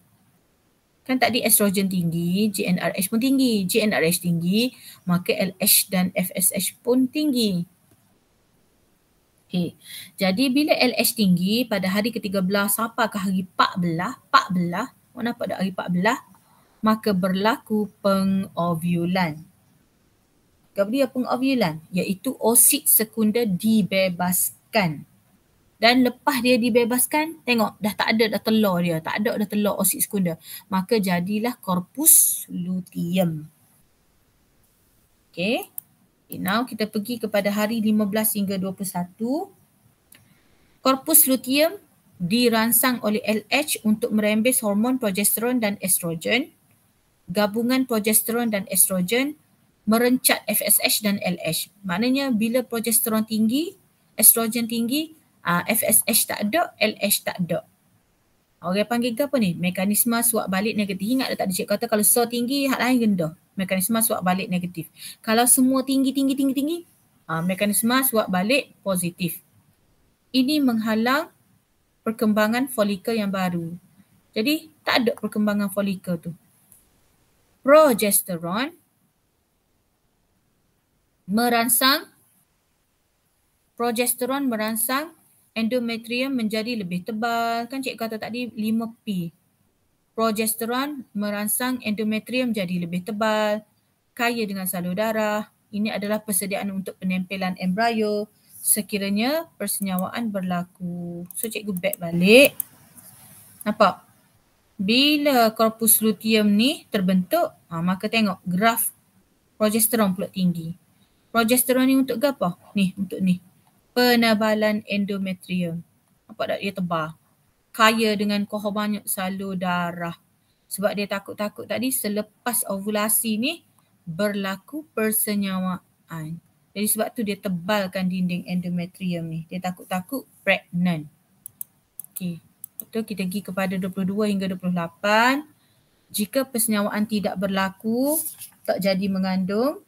Kan tadi estrogen tinggi, GnRH pun tinggi. GnRH tinggi, maka LH dan FSH pun tinggi. Okay. Jadi bila LH tinggi pada hari ke-13 sampai ke hari 14, awak nampak tak hari 14? Maka berlaku pengovulan. Apa dia pengovulan? Iaitu oksid sekunder dibebaskan. Dan lepas dia dibebaskan, tengok dah tak ada dah telur dia. Tak ada dah telur oksid sekunder. Maka jadilah korpus luteum. Okay. Now kita pergi kepada hari 15 hingga 21. Korpus luteum dirangsang oleh LH untuk merembes hormon progesteron dan estrogen. Gabungan progesteron dan estrogen merencat FSH dan LH. Maknanya bila progesteron tinggi, estrogen tinggi, FSH tak ada, LH tak ada. Orang panggil ke apa ni? Mekanisme suap balik negatif. Ingat tak ada cikgu kata kalau so tinggi, hak lain rendah. Mekanisme suap balik negatif. Kalau semua tinggi, mekanisme suap balik positif. Ini menghalang perkembangan folikel yang baru. Jadi tak ada perkembangan folikel tu. Progesteron merangsang endometrium menjadi lebih tebal. Kan cikgu kata tadi 5P. Progesteron merangsang endometrium jadi lebih tebal, kaya dengan salur darah. Ini adalah persediaan untuk penempelan embrio sekiranya persenyawaan berlaku. So cikgu back balik. Nampak? Bila korpus luteum ni terbentuk, maka tengok graf progesteron pula tinggi. Progesteron ni untuk apa? Ni, untuk ni. Penebalan endometrium. Nampak tak dia tebal? Kaya dengan kohor banyak salur darah. Sebab dia takut-takut tadi selepas ovulasi ni berlaku persenyawaan. Jadi sebab tu dia tebalkan dinding endometrium ni. Dia takut-takut pregnant. Okey. Betul, kita pergi kepada 22 hingga 28. Jika persenyawaan tidak berlaku, tak jadi mengandung,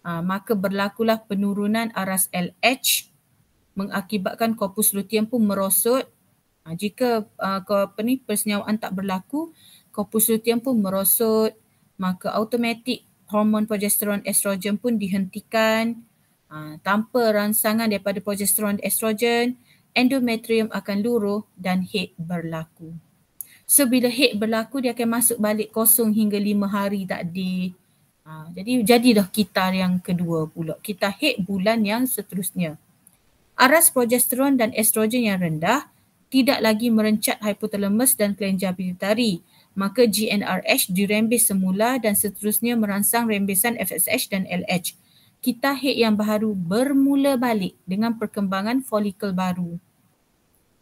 maka berlakulah penurunan aras LH mengakibatkan korpus luteum pun merosot. Jika persenyawaan tak berlaku, korpus luteum pun merosot, maka automatik hormon progesteron estrogen pun dihentikan. Tanpa rangsangan daripada progesteron dan estrogen, endometrium akan luruh dan haid berlaku. So bila haid berlaku dia akan masuk balik 0 hingga 5 hari takdir. Jadi dah kitar yang kedua pula. Kita haid bulan yang seterusnya. Aras progesteron dan estrogen yang rendah tidak lagi merencat hypothalamus dan kelenjar pituitari. Maka GnRH dirembes semula dan seterusnya merangsang rembesan FSH dan LH. Kita haid yang baru bermula balik dengan perkembangan folikel baru.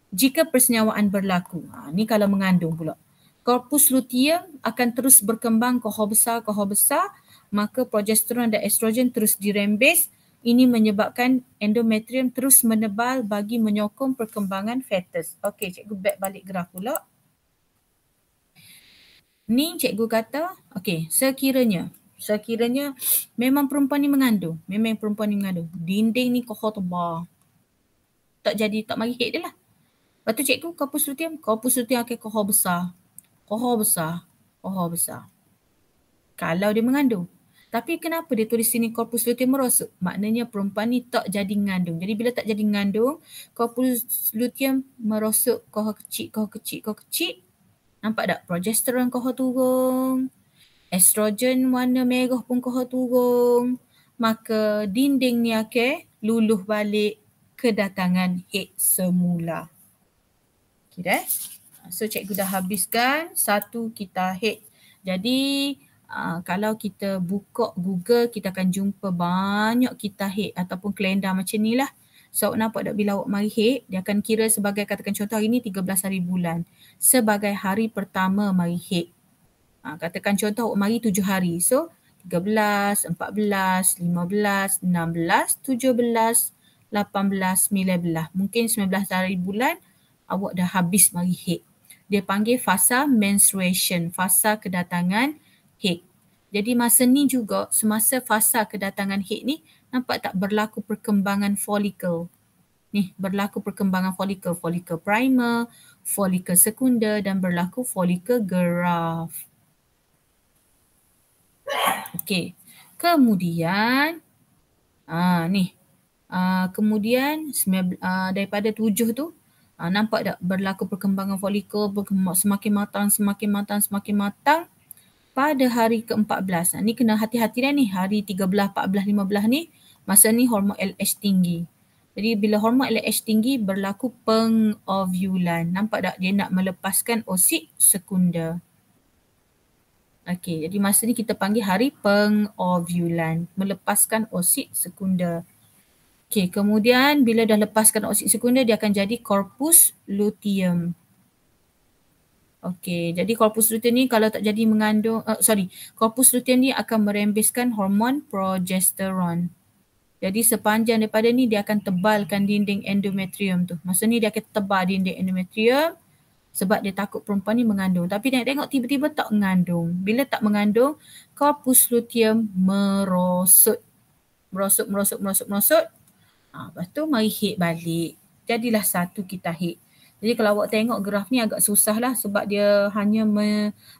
Jika persenyawaan berlaku, ni kalau mengandung pula. Korpus luteum akan terus berkembang kohor besar, maka progesteron dan estrogen terus dirembes. Ini menyebabkan endometrium terus menebal bagi menyokong perkembangan fetus. Okey, cikgu back balik graf pula. Ni cikgu kata, okey, sekiranya memang perempuan ni mengandung, dinding ni kohor tebal. Tak mari haid dia lah. Lepas tu cikgu korpus luteum akan kohor besar. Kalau dia mengandung. Tapi kenapa dia tulis sini korpus luteum merosot? Maknanya perempuan ni tak jadi mengandung. Jadi bila tak jadi mengandung, korpus luteum merosot kohor kecil. Nampak tak? Progesteron kohor turun. Estrogen warna merah pun kohor turun. Maka dinding ni akan luluh balik kedatangan haid semula. Okay dah. So cikgu dah habiskan satu kita haid. Jadi kalau kita buka Google, kita akan jumpa banyak kita haid ataupun kalender macam ni lah. So awak nampak tak bila awak mari haid, dia akan kira sebagai, katakan contoh hari ni 13 hari bulan. Sebagai hari pertama mari haid. Katakan contoh awak mari 7 hari. So 13, 14, 15, 16, 17, 18, 19. Mungkin 19 hari bulan awak dah habis mari haid. Dia panggil fasa menstruation, fasa kedatangan haid. Jadi masa ni juga, semasa fasa kedatangan haid ni, nampak tak berlaku perkembangan folikel. Ni berlaku perkembangan folikel primer, folikel sekunder dan berlaku folikel graft. Okey. Kemudian kemudian daripada 7 tu nampak tak berlaku perkembangan folikel semakin matang. Pada hari ke-14. Ni kena hati-hati dah ni. Hari 13, 14, 15 ni masa ni hormon LH tinggi. Jadi bila hormon LH tinggi berlaku pengovulan. Nampak tak dia nak melepaskan oosit sekunder. Okey, jadi masa ni kita panggil hari pengovulan. Melepaskan oosit sekunder. Okey, kemudian bila dah lepaskan oosit sekunder dia akan jadi korpus luteum. Okey, jadi korpus luteum ni kalau tak jadi mengandung, korpus luteum ni akan merembeskan hormon progesteron. Jadi sepanjang daripada ni dia akan tebalkan dinding endometrium tu. Masa ni dia akan tebal dinding endometrium sebab dia takut perempuan ni mengandung. Tapi tengok tiba-tiba tak mengandung. Bila tak mengandung, korpus luteum merosot. Lepas tu mari haid balik. Jadilah satu kita haid. Jadi kalau awak tengok graf ni agak susah lah sebab dia hanya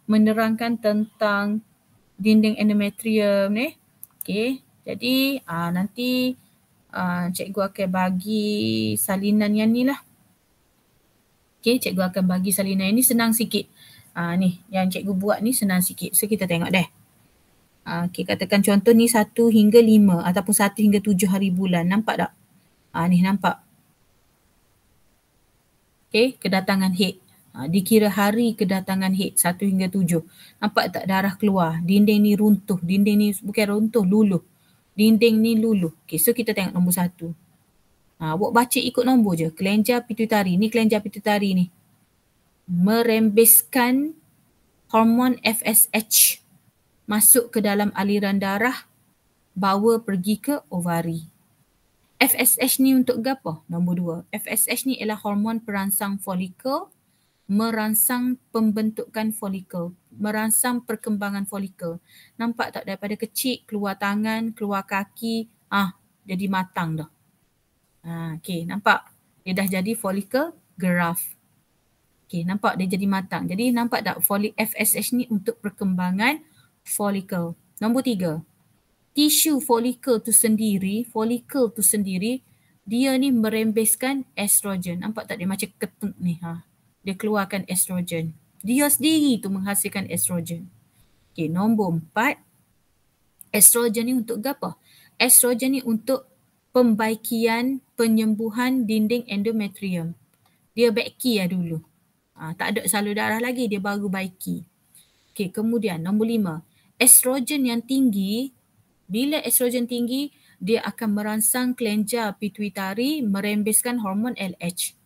menerangkan tentang dinding endometrium ni. Okey, jadi nanti cikgu akan bagi salinan yang ni lah. Okey, cikgu akan bagi salinan yang ni senang sikit. Ni yang cikgu buat ni senang sikit. So kita tengok deh. Okey, katakan contoh ni 1 hingga 5 ataupun 1 hingga 7 hari bulan. Nampak tak? Ni nampak. Okey, kedatangan haid. Dikira hari kedatangan haid 1 hingga 7. Nampak tak darah keluar? Dinding ni runtuh. Dinding ni bukan runtuh, luluh. Dinding ni luluh. Okey, so kita tengok nombor 1. Awak baca ikut nombor je. Kelenjar pituitari. Ni kelenjar pituitari ni. Merembeskan hormon FSH masuk ke dalam aliran darah, bawa pergi ke ovari. FSH ni untuk apa? Nombor 2. FSH ni ialah hormon perangsang folikel, merangsang pembentukan folikel, merangsang perkembangan folikel. Nampak tak daripada kecil keluar tangan, keluar kaki, jadi matang dah. Okey, nampak? Dia dah jadi folikel graft. Okey, nampak dia jadi matang. Jadi nampak tak FSH ni untuk perkembangan folikel. Nombor 3. Tisu folikel tu sendiri, dia ni merembeskan estrogen. Nampak tak dia macam ketuk ni? Dia keluarkan estrogen. Dia sendiri tu menghasilkan estrogen. Okey, nombor 4, estrogen ni untuk apa? Estrogen ni untuk pembaikian penyembuhan dinding endometrium. Dia baiki dulu. Tak ada salur darah lagi, dia baru baiki. Okey, kemudian nombor 5, estrogen yang tinggi, bila estrogen tinggi, dia akan merangsang kelenjar pituitari merembeskan hormon LH.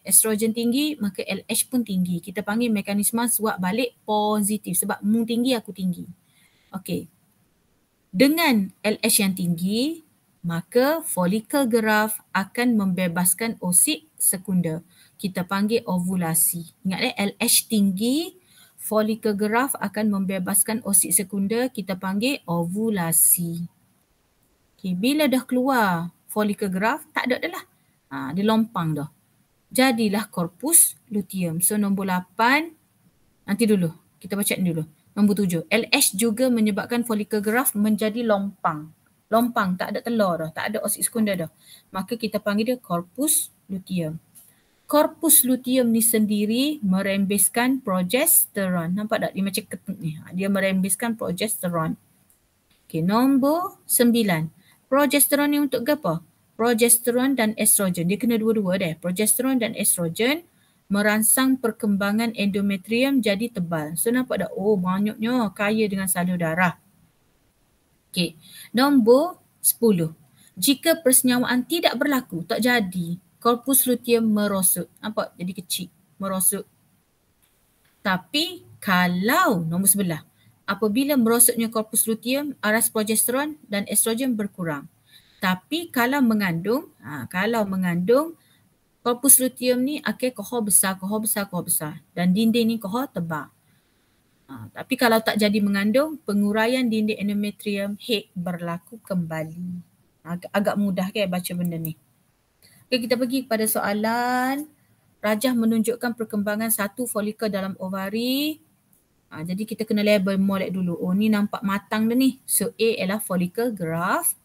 Estrogen tinggi, maka LH pun tinggi. Kita panggil mekanisme suap balik positif sebab mu tinggi, aku tinggi. Okey. Dengan LH yang tinggi, maka folikel graf akan membebaskan oosit sekunder. Kita panggil ovulasi. Ingat LH tinggi, folikel graf akan membebaskan oosit sekunder, kita panggil ovulasi. Okay, bila dah keluar folikel graf, tak ada dah lah. Dia lompang dah. Jadilah korpus luteum. So nombor 8, nanti dulu. Kita baca ni dulu. Nombor 7, LH juga menyebabkan folikel graf menjadi lompang. Lompang, tak ada telur dah, tak ada oosit sekunder dah. Maka kita panggil dia korpus luteum. Korpus luteum ni sendiri merembeskan progesteron. Nampak tak? Dia macam ketut ni. Dia merembeskan progesteron. Okay, nombor 9. Progesteron ni untuk apa? Progesteron dan estrogen. Dia kena dua-dua deh. Progesteron dan estrogen merangsang perkembangan endometrium jadi tebal. So nampak tak? Oh, banyaknya kaya dengan salur darah. Okay. Nombor 10. Jika persenyawaan tidak berlaku, tak jadi, korpus luteum merosot. Nampak? Jadi kecil. Merosot. Tapi kalau nombor 11, apabila merosotnya korpus luteum, aras progesteron dan estrogen berkurang. Tapi kalau mengandung, korpus luteum ni akan kohor besar. Dan dinding ni kohor tebal. Tapi kalau tak jadi mengandung, penguraian dinding endometrium head berlaku kembali. Agak mudah kan baca benda ni. Okay, kita pergi kepada soalan. Rajah menunjukkan perkembangan satu folikel dalam ovari. Jadi kita kena label molek dulu. Oh, ni nampak matang dah ni. So A ialah folikel graf.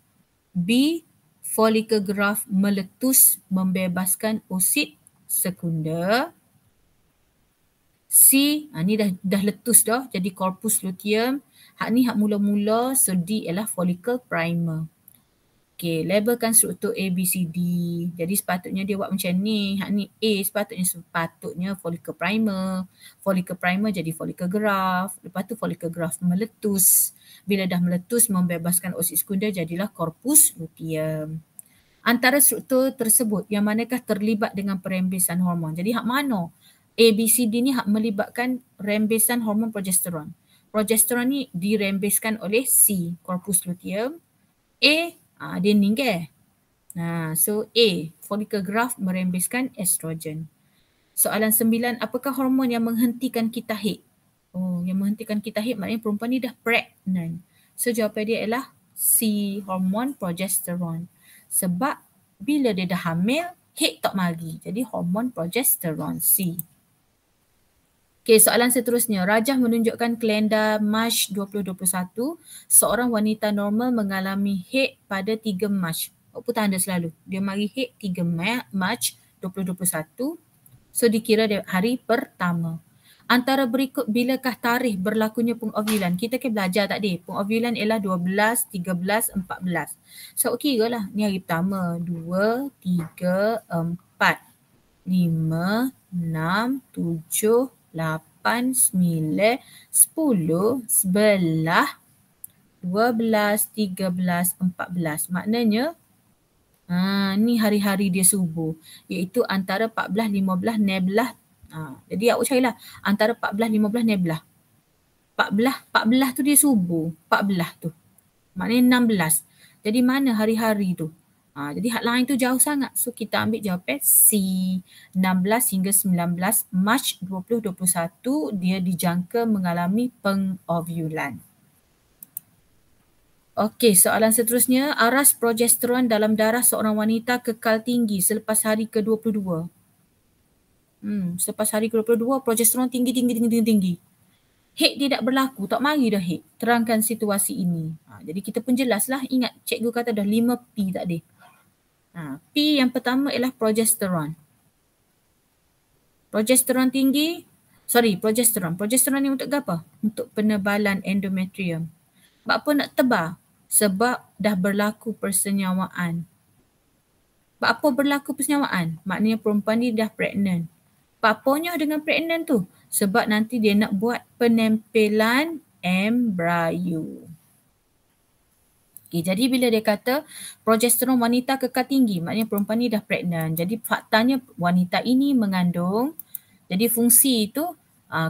B, folikel graf meletus membebaskan oosit sekunder. C, ni dah letus dah jadi korpus luteum. Hak ni hak mula-mula, so D ialah folikel primer. Okay, labelkan struktur A, B, C, D. Jadi sepatutnya dia buat macam ni. Hak ni A sepatutnya folikel primer. Folikel primer jadi folikel graf. Lepas tu folikel graf meletus. Bila dah meletus membebaskan oosit sekunder jadilah korpus luteum. Antara struktur tersebut yang manakah terlibat dengan perembesan hormon? Jadi hak mana? A, B, C, D ni hak melibatkan rembesan hormon progesteron. Progesteron ni dirembeskan oleh C, korpus luteum. A, dia ni ke? So A, folikel graf merembeskan estrogen. Soalan 9, apakah hormon yang menghentikan kita haid? Oh, yang menghentikan kita haid maknanya perempuan ni dah pregnant. So jawapan dia ialah C, hormon progesteron. Sebab bila dia dah hamil, haid tak mari. Jadi hormon progesteron C. Okay, soalan seterusnya. Rajah menunjukkan kalender Mac 2021, seorang wanita normal mengalami haid pada 3 Mac. Apa tanda selalu? Dia mari haid 3 Mac 2021. So dikira hari pertama. Antara berikut bilakah tarikh berlakunya pengovulan? Kita kan belajar tadi. Pengovulan ialah 12, 13, 14. So kira lah. Ni hari pertama. 2, 3, 4, 5, 6, 7, 8, 9, 10, 11, 12, 13, 14. Maknanya ni hari-hari dia subuh. Iaitu antara 14, 15, 16. Jadi awak carilah antara 14, 15, 16. 14 tu dia subuh. 14 tu. Maknanya 16. Jadi mana hari-hari tu? Jadi hak lain tu jauh sangat. So kita ambil jawapan C. 16 hingga 19 Mac 2021 dia dijangka mengalami pengovulan. Okey, soalan seterusnya. Aras progesteron dalam darah seorang wanita kekal tinggi selepas hari ke-22. Selepas hari ke-22 progesteron tinggi. Haid tidak berlaku, tak mari dah haid. Terangkan situasi ini. Jadi kita pun jelaslah. Ingat cikgu kata dah 5 P tadi. P yang pertama ialah progesteron. Progesteron tinggi, Progesteron. Progesteron ni untuk apa? Untuk penebalan endometrium. Sebab apa nak tebal? Sebab dah berlaku persenyawaan. Sebab apa berlaku persenyawaan? Maknanya perempuan ni dah pregnant. Apanya dengan pregnant tu? Sebab nanti dia nak buat penempelan embrio. Okay, jadi bila dia kata progesteron wanita kekal tinggi, maknanya perempuan ni dah pregnant. Jadi faktanya wanita ini mengandung. Jadi fungsi itu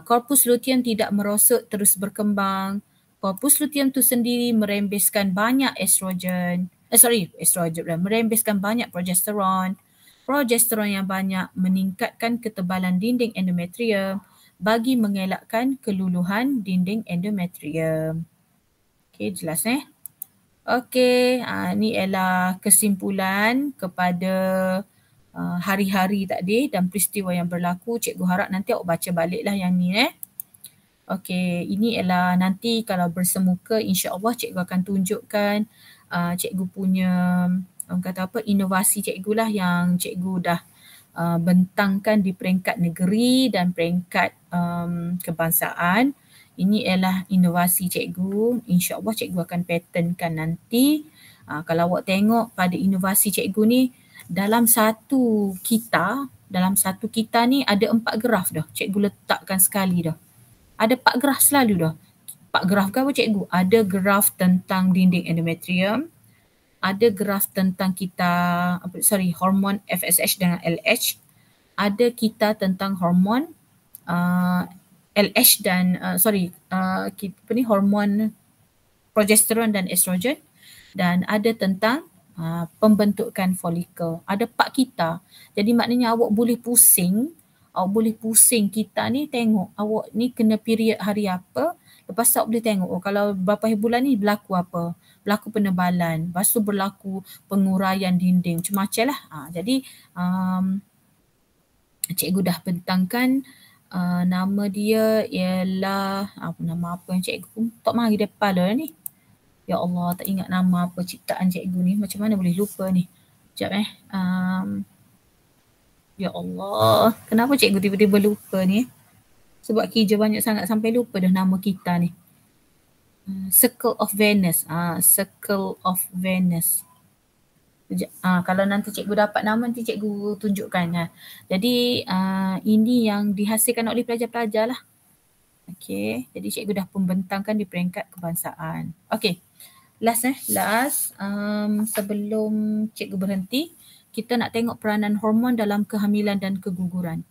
corpus luteum tidak merosot terus berkembang. Corpus luteum tu sendiri merembeskan banyak estrogen. Merembeskan banyak progesteron. Progesteron yang banyak meningkatkan ketebalan dinding endometrium bagi mengelakkan keluluhan dinding endometrium. Okey, jelas Okey, ni ialah kesimpulan kepada hari-hari tadi dan peristiwa yang berlaku. Cikgu harap nanti awak baca baliklah yang ni Okey, ini ialah nanti kalau bersemuka insya-Allah cikgu akan tunjukkan cikgu punya inovasi cikgu lah yang cikgu dah bentangkan di peringkat negeri dan peringkat kebangsaan. Ini ialah inovasi cikgu. InsyaAllah cikgu akan patentkan nanti. Kalau awak tengok pada inovasi cikgu ni, dalam satu kita ni ada 4 graf dah. Cikgu letakkan sekali dah. Ada 4 graf selalu dah. 4 graf ke apa cikgu? Ada graf tentang dinding endometrium. Ada graf tentang hormon FSH dengan LH. Ada kita tentang hormon LH dan hormon progesteron dan estrogen, dan ada tentang pembentukan folikel. Ada 4 kita. Jadi maknanya awak boleh pusing kita ni tengok awak ni kena period hari apa. Lepas tu awak boleh tengok kalau berapa bulan ni berlaku apa. Berlaku penebalan. Lepas tu berlaku penguraian dinding. Macam-macam lah. Jadi cikgu dah bentangkan nama dia ialah nama apa yang cikgu pun tak mari depan dah ni. Ya Allah, tak ingat nama apa ciptaan cikgu ni. Macam mana boleh lupa ni? Sekejap ya Allah, kenapa cikgu tiba-tiba lupa ni? Sebab kerja banyak sangat sampai lupa dah nama kita ni. Circle of Venus. Circle of Venus. Kalau nanti cikgu dapat nama nanti cikgu tunjukkan. Jadi ini yang dihasilkan oleh pelajar-pelajar lah. Okey, jadi cikgu dah pembentangkan di peringkat kebangsaan. Okey, last sebelum cikgu berhenti, kita nak tengok peranan hormon dalam kehamilan dan keguguran.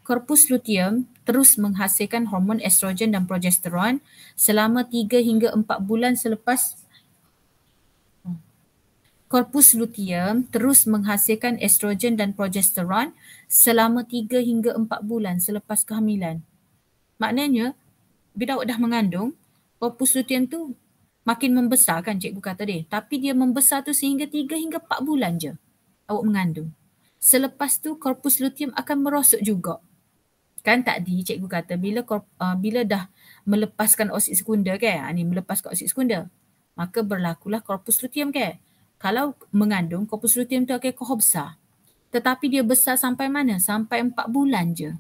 Korpus luteum terus menghasilkan hormon estrogen dan progesteron selama 3 hingga 4 bulan selepas Korpus luteum terus menghasilkan estrogen dan progesteron selama 3 hingga 4 bulan selepas kehamilan. Maknanya, bila awak dah mengandung, korpus luteum tu makin membesar kan cikgu kata dia. Tapi dia membesar tu sehingga 3 hingga 4 bulan je awak mengandung. Selepas tu korpus luteum akan merosot juga. Kan tadi cikgu kata bila dah melepaskan oksid sekunder kan, melepaskan oksid sekunder, maka berlakulah korpus luteum kan. Kalau mengandung, korpus luteum tu akan kokoh besar. Tetapi dia besar sampai mana? Sampai 4 bulan je.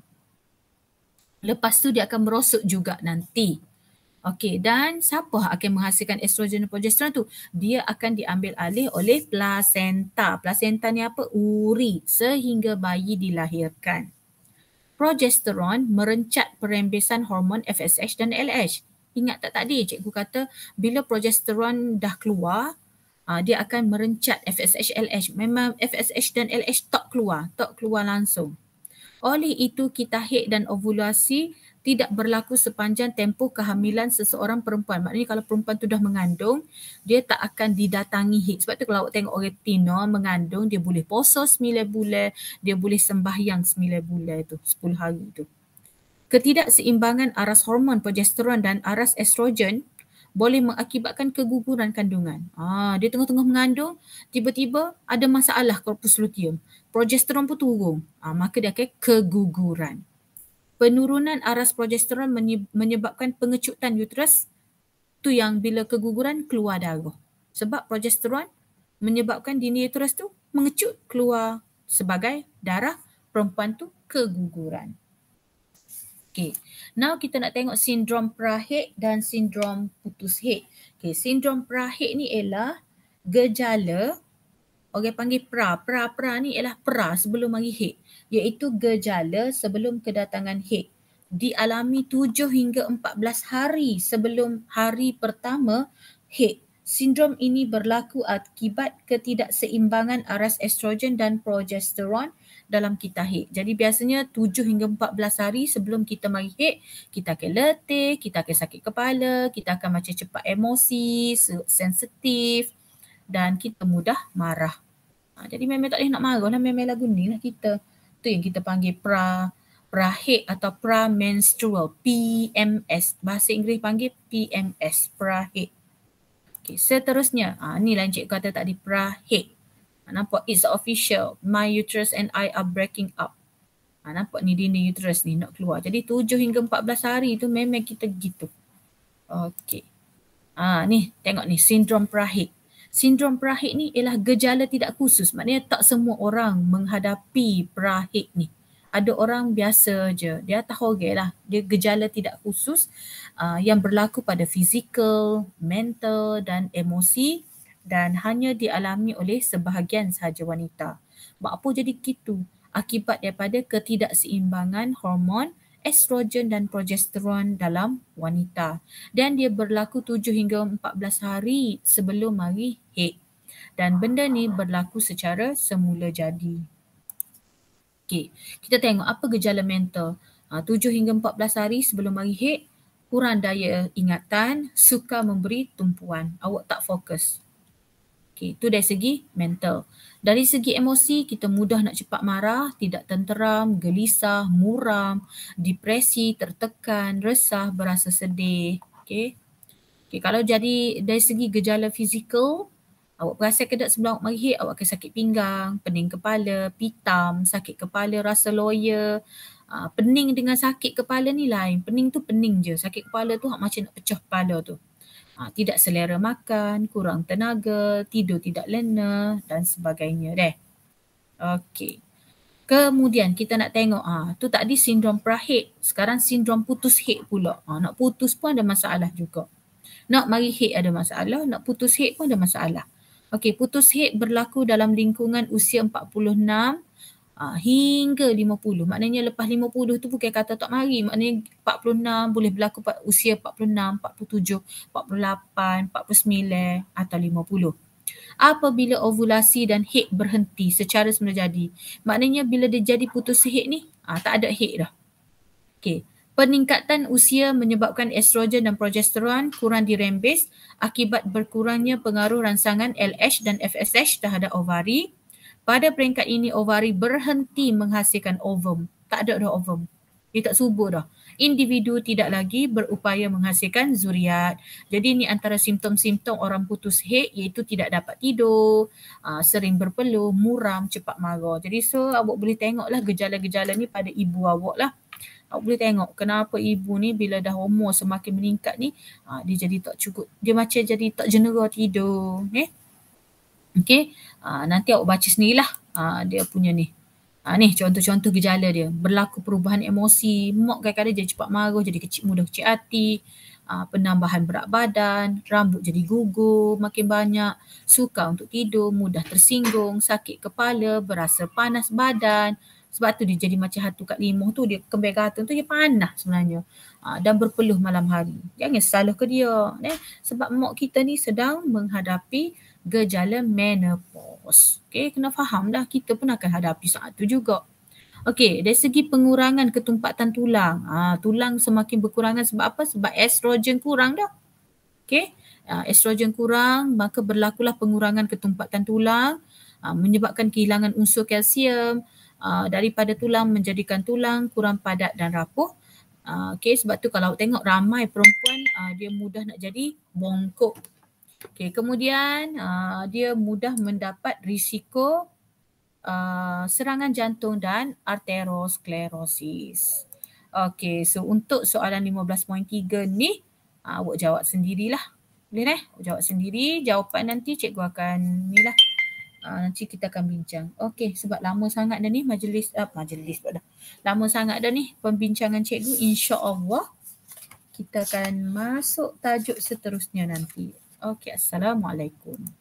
Lepas tu dia akan merosot juga nanti. Okey, dan siapa akan menghasilkan estrogen dan progesteron tu? Dia akan diambil alih oleh plasenta. Plasenta ni apa? Uri sehingga bayi dilahirkan. Progesteron merencat perembesan hormon FSH dan LH. Ingat tak tadi cikgu kata bila progesteron dah keluar, dia akan merencat FSH, LH. Memang FSH dan LH tak keluar langsung. Oleh itu, kita haid dan ovulasi tidak berlaku sepanjang tempoh kehamilan seseorang perempuan. Maknanya kalau perempuan tu dah mengandung, dia tak akan didatangi haid. Sebab tu kalau awak tengok orang Tino mengandung, dia boleh puasa 9 bulan, dia boleh sembahyang 9 bulan tu, 10 hari tu. Ketidakseimbangan aras hormon progesteron dan aras estrogen boleh mengakibatkan keguguran kandungan. Dia tengah-tengah mengandung, tiba-tiba ada masalah korpus luteum. Progesteron pun turun. Maka dia akan keguguran. Penurunan aras progesteron menyebabkan pengecutan uterus. Tu yang bila keguguran keluar darah. Sebab progesteron menyebabkan dinding uterus tu mengecut keluar sebagai darah, perempuan tu keguguran. Okay, now kita nak tengok sindrom pra-Hague dan sindrom putus Hague. Okay, sindrom pra-Hague ni ialah gejala, orang panggil pra ni ialah pra sebelum mari Hague, iaitu gejala sebelum kedatangan Hague. Dialami 7 hingga 14 hari sebelum hari pertama Hague. Sindrom ini berlaku akibat ketidakseimbangan aras estrogen dan progesteron dalam kita Hague. Jadi biasanya 7 hingga 14 hari sebelum kita mari Hague, kita akan letih, kita akan sakit kepala, kita akan macam cepat emosi, sensitif dan kita mudah marah. Jadi memang tak boleh nak marah lah, memang lagu ni lah kita. Tu yang kita panggil pra-Hague atau pra-menstrual, PMS. Bahasa Inggeris panggil PMS, pra-Hague. Okay, seterusnya, ni lah yang cikgu kata tadi, pra-Hague. Nampak, it's official. My uterus and I are breaking up. Nampak ni dinding uterus ni nak keluar. Jadi 7 hingga 14 hari tu memang kita gitu. Okay. Ni tengok ni, sindrom pra-Hague. Sindrom pra-Hague ni ialah gejala tidak khusus. Maknanya tak semua orang menghadapi pra-Hague ni. Ada orang biasa je. Dia tahu lah. Dia gejala tidak khusus yang berlaku pada fizikal, mental dan emosi dan hanya dialami oleh sebahagian sahaja wanita. Buat apa jadi gitu? Akibat daripada ketidakseimbangan hormon estrogen dan progesteron dalam wanita. Dan dia berlaku 7 hingga 14 hari sebelum mari Hague. Dan benda ni berlaku secara semula jadi. Okey, kita tengok apa gejala mental. 7 hingga 14 hari sebelum mari Hague, kurang daya ingatan, suka memberi tumpuan, awak tak fokus. Okey, itu dari segi mental. Dari segi emosi, kita mudah nak cepat marah, tidak tenteram, gelisah, muram, depresi, tertekan, resah, berasa sedih. Okey. Okey, kalau jadi dari segi gejala fizikal, awak perasan ke tak sebelum awak mari Hague, awak akan sakit pinggang, pening kepala, pitam, sakit kepala, rasa loya. Pening dengan sakit kepala ni lain. Pening tu pening je. Sakit kepala tu macam nak pecah kepala tu. Tidak selera makan, kurang tenaga, tidur tidak lena dan sebagainya deh. Okey. Kemudian kita nak tengok, tu tadi sindrom pra-Hague. Sekarang sindrom putus Hague pula. Nak putus pun ada masalah juga. Nak mari Hague ada masalah, nak putus Hague pun ada masalah. Okey, putus Hague berlaku dalam lingkungan usia 46 hingga 50. Maknanya lepas 50 tu bukan kata tak mari. Maknanya 46 boleh berlaku usia 46, 47, 48, 49 atau 50. Apabila ovulasi dan Hague berhenti secara semula jadi. Maknanya bila dia jadi putus Hague ni, tak ada Hague dah. Okey. Peningkatan usia menyebabkan estrogen dan progesteron kurang dirembes akibat berkurangnya pengaruh rangsangan LH dan FSH terhadap ovari. Pada peringkat ini, ovari berhenti menghasilkan ovum. Tak ada dah ovum. Dia tak subur dah. Individu tidak lagi berupaya menghasilkan zuriat. Jadi ni antara simptom-simptom orang putus Hague iaitu tidak dapat tidur, sering berpeluh, muram, cepat marah. Jadi so awak boleh tengoklah gejala-gejala ni pada ibu awak lah. Awak boleh tengok kenapa ibu ni bila dah umur semakin meningkat ni, dia jadi tak cukup. Dia macam jadi tak jenera tidur. Okey, nanti awak baca sendirilah dia punya ni. Ni contoh-contoh gejala dia. Berlaku perubahan emosi, mak kadang-kadang jadi cepat marah, jadi mudah kecil hati, penambahan berat badan, rambut jadi gugur makin banyak, suka untuk tidur, mudah tersinggung, sakit kepala, berasa panas badan. Sebab tu dia jadi macam hantu kat limau tu, dia kembang gantung tu dia panas sebenarnya. Dan berpeluh malam hari. Jangan salah ke dia. Sebab mak kita ni sedang menghadapi gejala menopause. Okay, kena faham dah, kita pun akan hadapi saat tu juga. Okey, dari segi pengurangan ketumpatan tulang. Tulang semakin berkurangan sebab apa? Sebab estrogen kurang dah. Okey, estrogen kurang, maka berlakulah pengurangan ketumpatan tulang, menyebabkan kehilangan unsur kalsium daripada tulang, menjadikan tulang kurang padat dan rapuh. Okey, sebab tu kalau tengok ramai perempuan dia mudah nak jadi bongkok. Okey, kemudian dia mudah mendapat risiko serangan jantung dan arteriosklerosis. Okey, so untuk soalan 15.3 ni awak jawab sendirilah. Boleh awak jawab sendiri. Jawapan nanti cikgu akan nanti kita akan bincang. Okey, sebab lama sangat dah ni majlis pula dah. Lama sangat dah ni pembincangan cikgu. InsyaAllah kita akan masuk tajuk seterusnya nanti. Okey, Assalamualaikum.